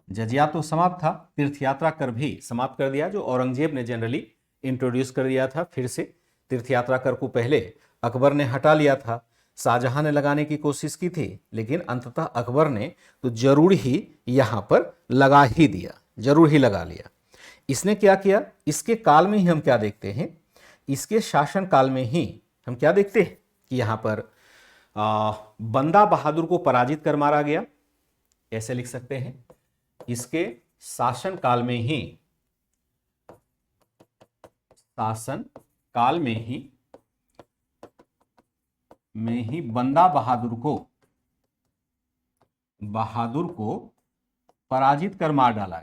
Speaker 1: जजिया तो समाप्त था, तीर्थ यात्रा कर भी समाप्त कर दिया, जो औरंगजेब ने जनरली इंट्रोड्यूस कर दिया था। फिर से तीर्थ यात्रा कर को पहले अकबर ने हटा लिया था, शाहजहां ने लगाने की कोशिश की थी, लेकिन अंततः अकबर ने तो जरूर ही यहां पर लगा लिया। इसने क्या किया, इसके काल में ही हम क्या देखते हैं, इसके शासन काल में ही हम क्या देखते हैं कि यहां पर बंदा बहादुर को पराजित कर मारा गया। ऐसे लिख सकते हैं, इसके शासन काल में ही बंदा बहादुर को पराजित कर मार डाला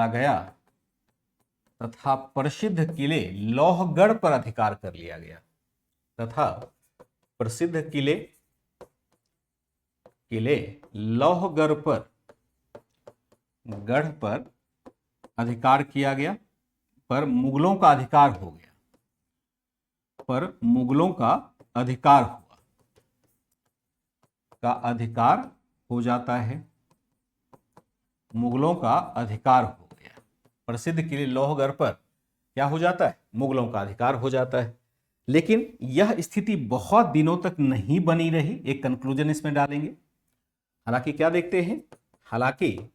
Speaker 1: गया तथा प्रसिद्ध किले लौहगढ़ पर अधिकार कर लिया गया। लौहगढ़ पर अधिकार किया गया, पर मुगलों का अधिकार हो गया। अधिकार हो जाता है, मुगलों का अधिकार हो गया। प्रसिद्ध किले लौहगढ़ पर क्या हो जाता है, मुगलों का अधिकार हो जाता है। लेकिन यह स्थिति बहुत दिनों तक नहीं बनी रही। एक कंक्लूजन इसमें डालेंगे। हालांकि क्या देखते हैं, हालांकि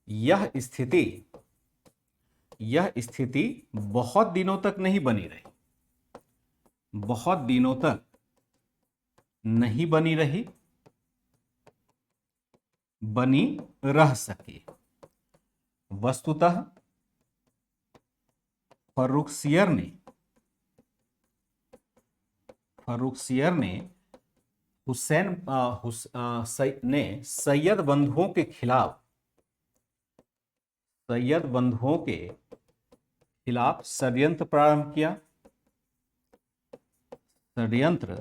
Speaker 1: यह स्थिति बहुत दिनों तक नहीं बनी रही, बनी रह सकी। वस्तुतः फर्रुखसियर ने सैयद बंधुओं के खिलाफ षड्यंत्र प्रारंभ किया, षड्यंत्र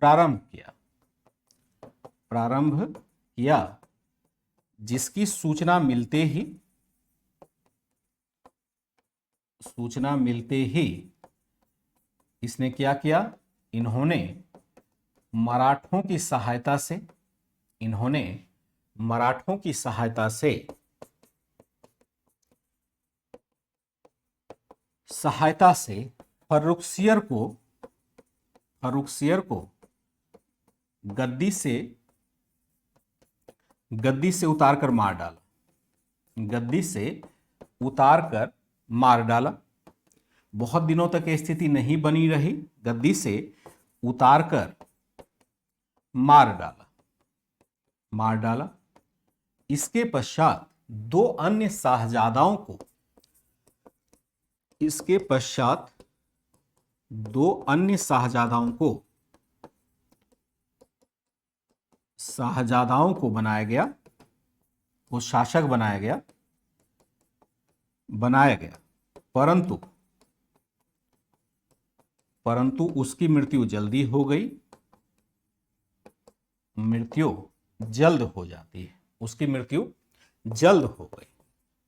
Speaker 1: प्रारंभ किया, जिसकी सूचना मिलते ही इसने क्या किया, इन्होंने मराठों की सहायता से फर्रुखसियर को गद्दी से उतारकर मार डाला। बहुत दिनों तक ये स्थिति नहीं बनी रही, गद्दी से उतारकर मार डाला। इसके पश्चात दो अन्य शाहजादाओं को बनाया गया, वो शासक बनाया गया, परंतु उसकी मृत्यु जल्दी हो गई, मृत्यु जल्द हो जाती है, उसकी मृत्यु जल्द हो गई,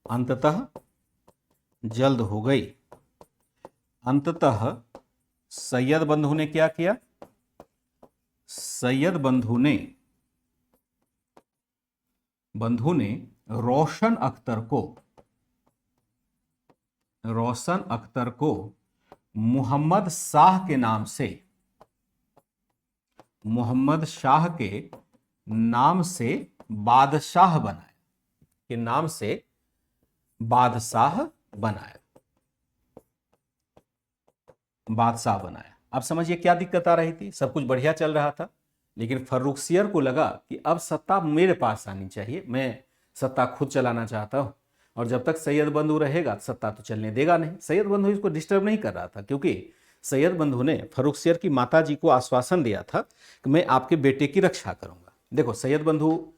Speaker 1: अंततः जल्द हो गई। अंततः सैयद बंधु ने क्या किया, सैयद बंधु ने रोशन अख्तर को मोहम्मद शाह के नाम से बादशाह बनाया। अब समझिए क्या दिक्कत आ रही थी, सब कुछ बढ़िया चल रहा था, लेकिन फर्रुखसियर को लगा कि अब सत्ता मेरे पास आनी चाहिए, मैं सत्ता खुद चलाना चाहता हूं, और जब तक सैयद बंधु रहेगा सत्ता तो चलने देगा नहीं। सैयद बंधु इसको डिस्टर्ब नहीं कर रहा था, क्योंकि सैयद बंधु ने फर्रुखसियर की माता जी को आश्वासन दिया था कि मैं आपके बेटे की रक्षा करूंगा। देखो सैयद बंधु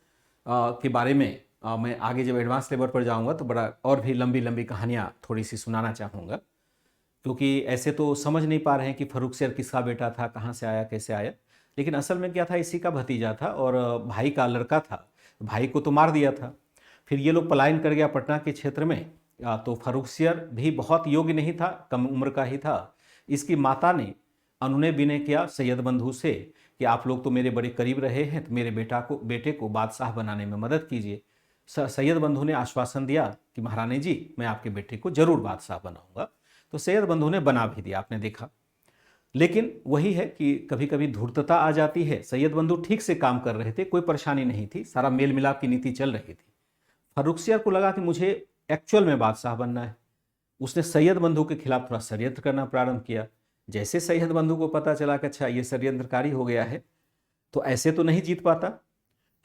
Speaker 1: के बारे में मैं आगे जब एडवांस लेवल पर जाऊंगा तो बड़ा और भी लंबी लंबी कहानियां थोड़ी सी सुनाना चाहूँगा, क्योंकि ऐसे तो समझ नहीं पा रहे हैं कि फर्रुखसियर किसका बेटा था, कहाँ से आया, कैसे आया, लेकिन असल में क्या था, इसी का भतीजा था और भाई का लड़का था। भाई को तो मार दिया था, फिर ये लोग पलायन कर गया पटना के क्षेत्र में। तो फर्रुखसियर भी बहुत योग्य नहीं था, कम उम्र का ही था। इसकी माता ने अनुनय विनय किया सैयद बंधु से कि आप लोग तो मेरे बड़े करीब रहे हैं, तो मेरे बेटे को बादशाह बनाने में मदद कीजिए। सैयद बंधु ने आश्वासन दिया कि महारानी जी मैं आपके बेटे को जरूर बादशाह बनाऊंगा। तो सैयद बंधु ने बना भी दिया, आपने देखा। लेकिन वही है कि कभी कभी धूर्तता आ जाती है। सैयद बंधु ठीक से काम कर रहे थे, कोई परेशानी नहीं थी, सारा मेल मिलाप की नीति चल रही थी। फर्रुखसियर को लगा कि मुझे एक्चुअल में बादशाह बनना है। उसने सैयद बंधु के खिलाफ थोड़ा षड्यंत्र करना प्रारंभ किया। जैसे सैयद बंधु को पता चला कि अच्छा ये षड्यंत्रकारी हो गया है, तो ऐसे तो नहीं जीत पाता,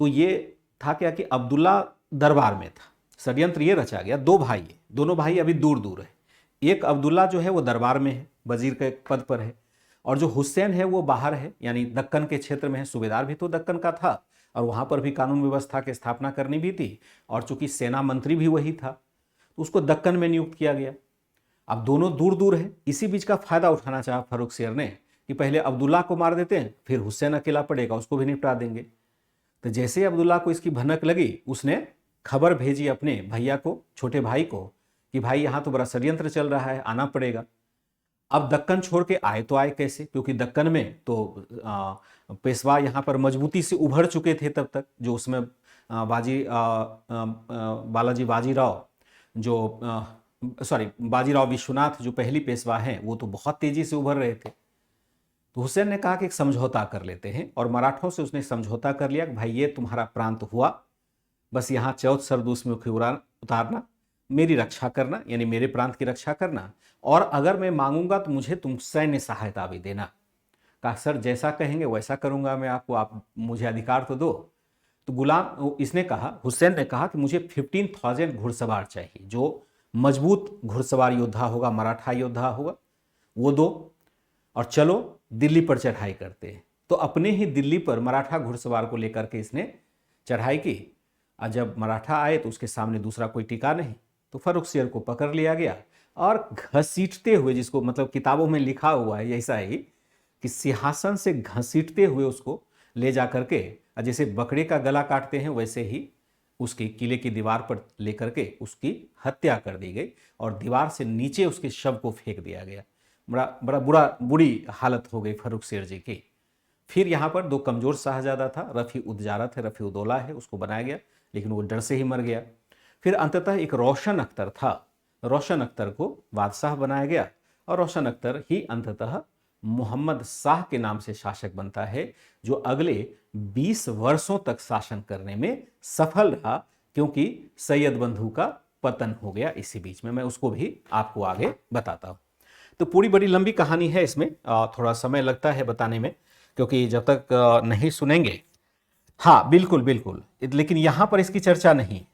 Speaker 1: तो ये था क्या कि अब्दुल्ला दरबार में था। षड्यंत्र ये रचा गया, दो भाई है, दोनों भाई अभी दूर दूर है। एक अब्दुल्ला जो है वो दरबार में है, वजीर के पद पर है, और जो हुसैन है वो बाहर है, यानी दक्कन के क्षेत्र में है। सूबेदार भी तो दक्कन का था और वहाँ पर भी कानून व्यवस्था की स्थापना करनी भी थी, और चूंकि सेना मंत्री भी वही था तो उसको दक्कन में नियुक्त किया गया। अब दोनों दूर दूर है, इसी बीच का फायदा उठाना चाहा फर्रुखसियर ने कि पहले अब्दुल्ला को मार देते हैं, फिर हुसैन अकेला पड़ेगा, उसको भी निपटा देंगे। तो जैसे अब्दुल्ला को इसकी भनक लगी, उसने खबर भेजी अपने भैया को, छोटे भाई को, कि भाई यहाँ तो बड़ा षड्यंत्र चल रहा है, आना पड़ेगा। अब दक्कन छोड़ के आए तो आए कैसे, क्योंकि दक्कन में तो पेशवा यहाँ पर मजबूती से उभर चुके थे तब तक। जो उसमें बालाजी बाजीराव बाजीराव विश्वनाथ जो पहली पेशवा हैं, वो तो बहुत तेजी से उभर रहे थे। तो हुसैन ने कहा कि एक समझौता कर लेते हैं, और मराठों से उसने समझौता कर लिया कि भाई ये तुम्हारा प्रांत हुआ, बस यहाँ 14 सरदूस में उतारना, मेरी रक्षा करना, यानी मेरे प्रांत की रक्षा करना, और अगर मैं मांगूंगा तो मुझे तुम सैन्य सहायता भी देना। कहा सर जैसा कहेंगे वैसा करूंगा मैं आपको, आप मुझे अधिकार तो दो। तो हुसैन ने कहा कि मुझे 15,000 घुड़सवार चाहिए, जो मजबूत घुड़सवार योद्धा होगा, मराठा योद्धा होगा, वो दो, और चलो दिल्ली पर चढ़ाई करते हैं। तो अपने ही दिल्ली पर मराठा घुड़सवार को लेकर के इसने चढ़ाई की। और जब मराठा आए तो उसके सामने दूसरा कोई टिका नहीं, तो फर्रुखसियर को पकड़ लिया गया और घसीटते हुए, जिसको मतलब किताबों में लिखा हुआ है ऐसा ही कि सिंहासन से घसीटते हुए उसको ले जा करके, जैसे बकरे का गला काटते हैं वैसे ही उसके किले की दीवार पर लेकर के उसकी हत्या कर दी गई और दीवार से नीचे उसके शव को फेंक दिया गया। बड़ा बड़ा बुरी हालत हो गई फर्रुखसियर जी की। फिर यहाँ पर दो कमजोर शाहजादा था, रफ़ी उद्दजारा थे, रफ़ी उद्दौला है, उसको बनाया गया लेकिन वो डर से ही मर गया। फिर अंततः एक रोशन अख्तर था, रोशन अख्तर को बादशाह बनाया गया और रोशन अख्तर ही अंततः मोहम्मद शाह के नाम से शासक बनता है, जो अगले 20 वर्षों तक शासन करने में सफल रहा, क्योंकि सैयद बंधु का पतन हो गया इसी बीच में। मैं उसको भी आपको आगे बताता हूँ। तो पूरी बड़ी लंबी कहानी है, इसमें थोड़ा समय लगता है बताने में, क्योंकि जब तक नहीं सुनेंगे। हाँ बिल्कुल बिल्कुल, लेकिन यहां पर इसकी चर्चा नहीं।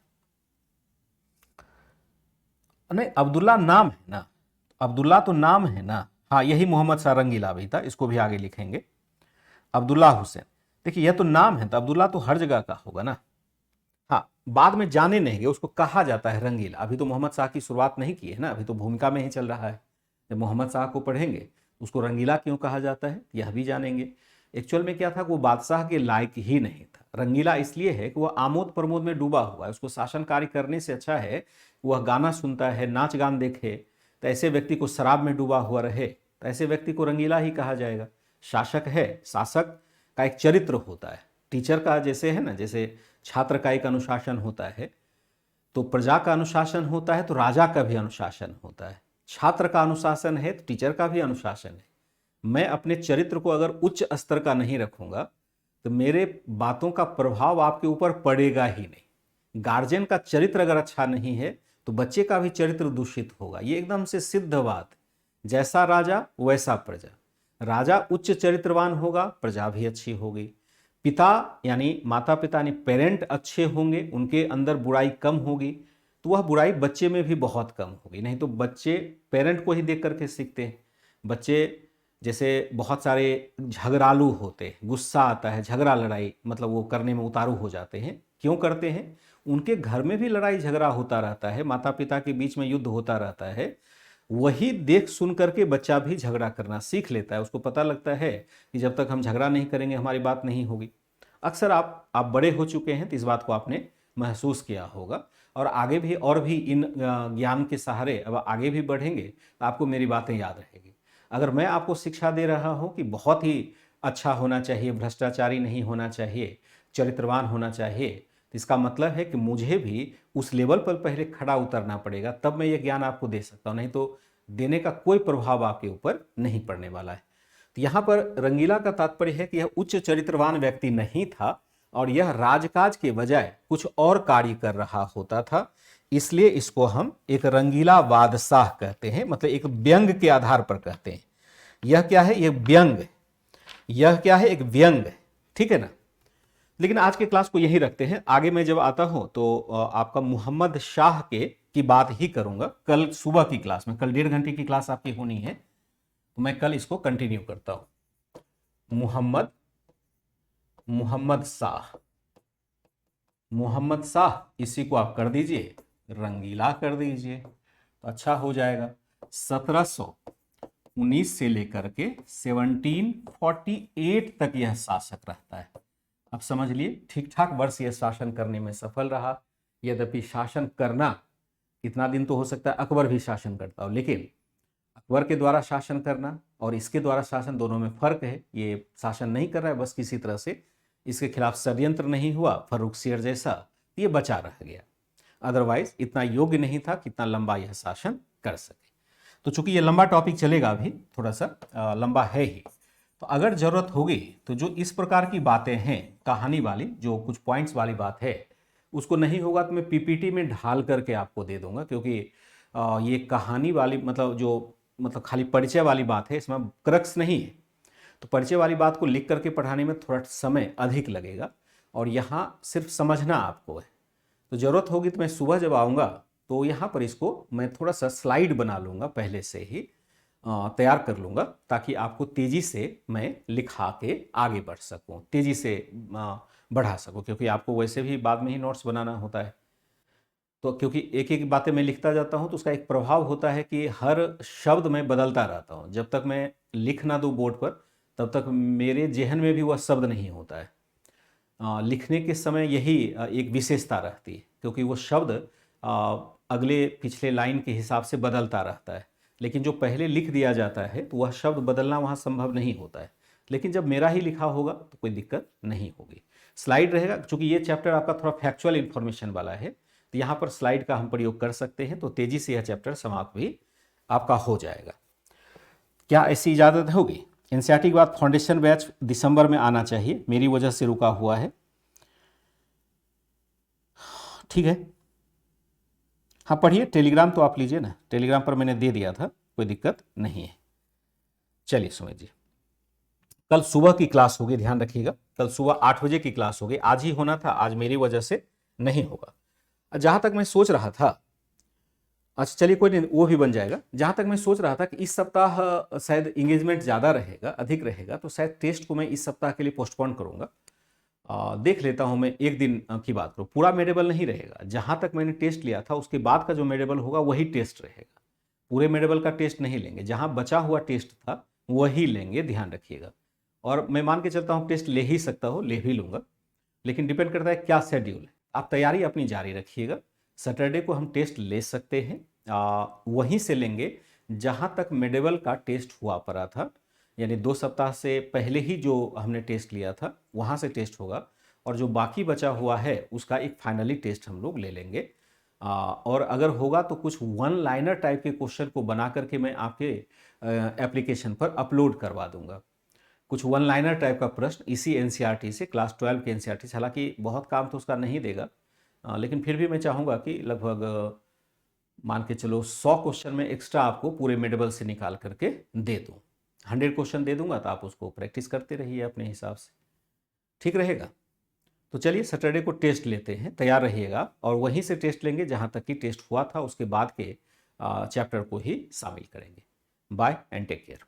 Speaker 1: नहीं, अब्दुल्ला नाम है ना, अब्दुल्ला तो नाम है ना। हाँ, यही मोहम्मद शाह रंगीला भी था, इसको भी आगे लिखेंगे। अब्दुल्ला हुसैन, देखिए यह तो नाम है, तो अब्दुल्ला तो हर जगह का होगा ना। हाँ, बाद में जाने नहीं गए, उसको कहा जाता है रंगीला। अभी तो मोहम्मद शाह की शुरुआत नहीं की है ना, अभी तो भूमिका में ही चल रहा है। जब मोहम्मद शाह को पढ़ेंगे उसको रंगीला क्यों कहा जाता है यह भी जानेंगे। एक्चुअल में क्या था, वो बादशाह के लायक ही नहीं था। रंगीला इसलिए है कि वह आमोद प्रमोद में डूबा हुआ है, उसको शासन कार्य करने से अच्छा है वह गाना सुनता है, नाच गान देखे। तो ऐसे व्यक्ति को शराब में डूबा हुआ रहे, तो ऐसे व्यक्ति को रंगीला ही कहा जाएगा। शासक है, शासक का एक चरित्र होता है। टीचर का जैसे है ना, जैसे छात्र का एक अनुशासन होता है, तो प्रजा का अनुशासन होता है, तो राजा का भी अनुशासन होता है। छात्र का अनुशासन है तो टीचर का भी अनुशासन है। मैं अपने चरित्र को अगर उच्च स्तर का नहीं रखूंगा तो मेरे बातों का प्रभाव आपके ऊपर पड़ेगा ही नहीं। गार्जियन का चरित्र अगर अच्छा नहीं है तो बच्चे का भी चरित्र दूषित होगा, ये एकदम से सिद्ध बात। जैसा राजा वैसा प्रजा, राजा उच्च चरित्रवान होगा, प्रजा भी अच्छी होगी। पिता यानी माता पिता यानी पेरेंट अच्छे होंगे, उनके अंदर बुराई कम होगी, तो वह बुराई बच्चे में भी बहुत कम होगी। नहीं तो बच्चे पेरेंट को ही देख करके सीखते हैं। बच्चे जैसे बहुत सारे झगड़ालू होते हैं, गुस्सा आता है, झगड़ा लड़ाई मतलब वो करने में उतारू हो जाते हैं। क्यों करते हैं? उनके घर में भी लड़ाई झगड़ा होता रहता है, माता पिता के बीच में युद्ध होता रहता है। वही देख सुन करके बच्चा भी झगड़ा करना सीख लेता है। उसको पता लगता है कि जब तक हम झगड़ा नहीं करेंगे हमारी बात नहीं होगी। अक्सर आप बड़े हो चुके हैं तो इस बात को आपने महसूस किया होगा, और आगे भी और भी इन ज्ञान के सहारे अब आगे भी बढ़ेंगे तो आपको मेरी बातें याद रहेगी। अगर मैं आपको शिक्षा दे रहा हूं कि बहुत ही अच्छा होना चाहिए, भ्रष्टाचारी नहीं होना चाहिए, चरित्रवान होना चाहिए, तो इसका मतलब है कि मुझे भी उस लेवल पर पहले खड़ा उतरना पड़ेगा, तब मैं ये ज्ञान आपको दे सकता हूँ। नहीं तो देने का कोई प्रभाव आपके ऊपर नहीं पड़ने वाला है। तो यहाँ पर रंगीला का तात्पर्य है कि यह उच्च चरित्रवान व्यक्ति नहीं था और यह राजकाज के बजाय कुछ और कार्य कर रहा होता था, इसलिए इसको हम एक रंगीला बादशाह कहते हैं, मतलब एक व्यंग के आधार पर कहते हैं। यह क्या है? यह व्यंग, यह क्या है? एक व्यंग, ठीक है ना। लेकिन आज के क्लास को यही रखते हैं, आगे मैं जब आता हूं तो आपका मोहम्मद शाह के की बात ही करूंगा कल सुबह की क्लास में। कल 1.5 घंटे की क्लास आपकी होनी है, तो मैं कल इसको कंटिन्यू करता हूं। मोहम्मद शाह, मोहम्मद शाह, इसी को आप कर दीजिए रंगीला कर दीजिए तो अच्छा हो जाएगा। 1719 से लेकर के 1748 तक यह शासक रहता है। अब समझ लिए, ठीक ठाक वर्ष यह शासन करने में सफल रहा। यद्यपि शासन करना कितना दिन तो हो सकता है अकबर भी शासन करता हो, लेकिन अकबर के द्वारा शासन करना और इसके द्वारा शासन, दोनों में फर्क है। ये शासन नहीं कर रहा है बस किसी तरह से, इसके खिलाफ षड्यंत्र नहीं हुआ फर्रुखसियर जैसा, ये बचा रह गया। अदरवाइज इतना योग्य नहीं था कि इतना लंबा यह शासन कर सके। तो चूंकि ये लंबा टॉपिक चलेगा, अभी थोड़ा सा लंबा है ही, तो अगर जरूरत होगी तो जो इस प्रकार की बातें हैं कहानी वाली, जो कुछ पॉइंट्स वाली बात है, उसको नहीं होगा तो मैं पीपीटी में ढाल करके आपको दे दूंगा। क्योंकि ये कहानी वाली मतलब जो मतलब खाली परिचय वाली बात है, इसमें क्रक्स नहीं है, तो परिचय वाली बात को लिख करके पढ़ाने में थोड़ा समय अधिक लगेगा और यहाँ सिर्फ समझना आपको है। तो ज़रूरत होगी तो मैं सुबह जब आऊँगा तो यहाँ पर इसको मैं थोड़ा सा स्लाइड बना लूँगा, पहले से ही तैयार कर लूँगा, ताकि आपको तेज़ी से मैं लिखा के आगे बढ़ सकूँ, तेज़ी से बढ़ा सकूँ, क्योंकि आपको वैसे भी बाद में ही नोट्स बनाना होता है। तो क्योंकि एक एक बातें मैं लिखता जाता हूँ तो उसका एक प्रभाव होता है कि हर शब्द मैं बदलता रहता हूँ। जब तक मैं लिख ना दूँ बोर्ड पर तब तक मेरे जेहन में भी वह शब्द नहीं होता है। लिखने के समय यही एक विशेषता रहती है, क्योंकि वो शब्द अगले पिछले लाइन के हिसाब से बदलता रहता है। लेकिन जो पहले लिख दिया जाता है तो वह शब्द बदलना वहाँ संभव नहीं होता है। लेकिन जब मेरा ही लिखा होगा तो कोई दिक्कत नहीं होगी। स्लाइड रहेगा, चूंकि ये चैप्टर आपका थोड़ा फैक्चुअल इन्फॉर्मेशन वाला है तो यहाँ पर स्लाइड का हम प्रयोग कर सकते हैं, तो तेजी से यह चैप्टर समाप्त भी आपका हो जाएगा। क्या ऐसी इजाज़त होगी? एनसीईआरटी के बाद फाउंडेशन बैच दिसंबर में आना चाहिए, मेरी वजह से रुका हुआ है। ठीक है, हाँ पढ़िए। टेलीग्राम तो आप लीजिए ना, टेलीग्राम पर मैंने दे दिया था, कोई दिक्कत नहीं है। चलिए सुमित जी, कल सुबह की क्लास होगी, ध्यान रखिएगा। कल सुबह 8 बजे की क्लास होगी। आज ही होना था, आज मेरी वजह से नहीं होगा। जहां तक मैं सोच रहा था, अच्छा चलिए कोई नहीं, वो भी बन जाएगा। जहां तक मैं सोच रहा था कि इस सप्ताह शायद इंगेजमेंट ज़्यादा रहेगा, अधिक रहेगा, तो शायद टेस्ट को मैं इस सप्ताह के लिए पोस्टपोन करूंगा। देख लेता हूं मैं, एक दिन की बात करूँ, पूरा मेडेबल नहीं रहेगा। जहां तक मैंने टेस्ट लिया था उसके बाद का जो मेडेबल होगा वही टेस्ट रहेगा। पूरे मेडेबल का टेस्ट नहीं लेंगे, जहां बचा हुआ टेस्ट था वही लेंगे, ध्यान रखिएगा। और मैं मान के चलता हूँ टेस्ट ले ही सकता हूँ, ले भी लूँगा, लेकिन डिपेंड करता है क्या शेड्यूल है। आप तैयारी अपनी जारी रखिएगा। सैटरडे को हम टेस्ट ले सकते हैं, वहीं से लेंगे जहाँ तक मेडेबल का टेस्ट हुआ पड़ा था, यानी 2 सप्ताह से पहले ही जो हमने टेस्ट लिया था वहाँ से टेस्ट होगा, और जो बाकी बचा हुआ है उसका एक फाइनली टेस्ट हम लोग ले लेंगे। और अगर होगा तो कुछ वन लाइनर टाइप के क्वेश्चन को बना करके मैं आपके एप्लीकेशन पर अपलोड करवा दूंगा। कुछ वन लाइनर टाइप का प्रश्न इसी एनसीईआरटी से, क्लास 12 के एनसीईआरटी से। हालांकि बहुत काम तो उसका नहीं देगा, लेकिन फिर भी मैं चाहूँगा कि लगभग मान के चलो 100 क्वेश्चन में एक्स्ट्रा आपको पूरे मेडेबल से निकाल करके दे दूँ। 100 क्वेश्चन दे दूंगा तो आप उसको प्रैक्टिस करते रहिए अपने हिसाब से, ठीक रहेगा। तो चलिए सैटरडे को टेस्ट लेते हैं, तैयार रहिएगा, और वहीं से टेस्ट लेंगे जहाँ तक कि टेस्ट हुआ था, उसके बाद के चैप्टर को ही शामिल करेंगे। Bye and take care.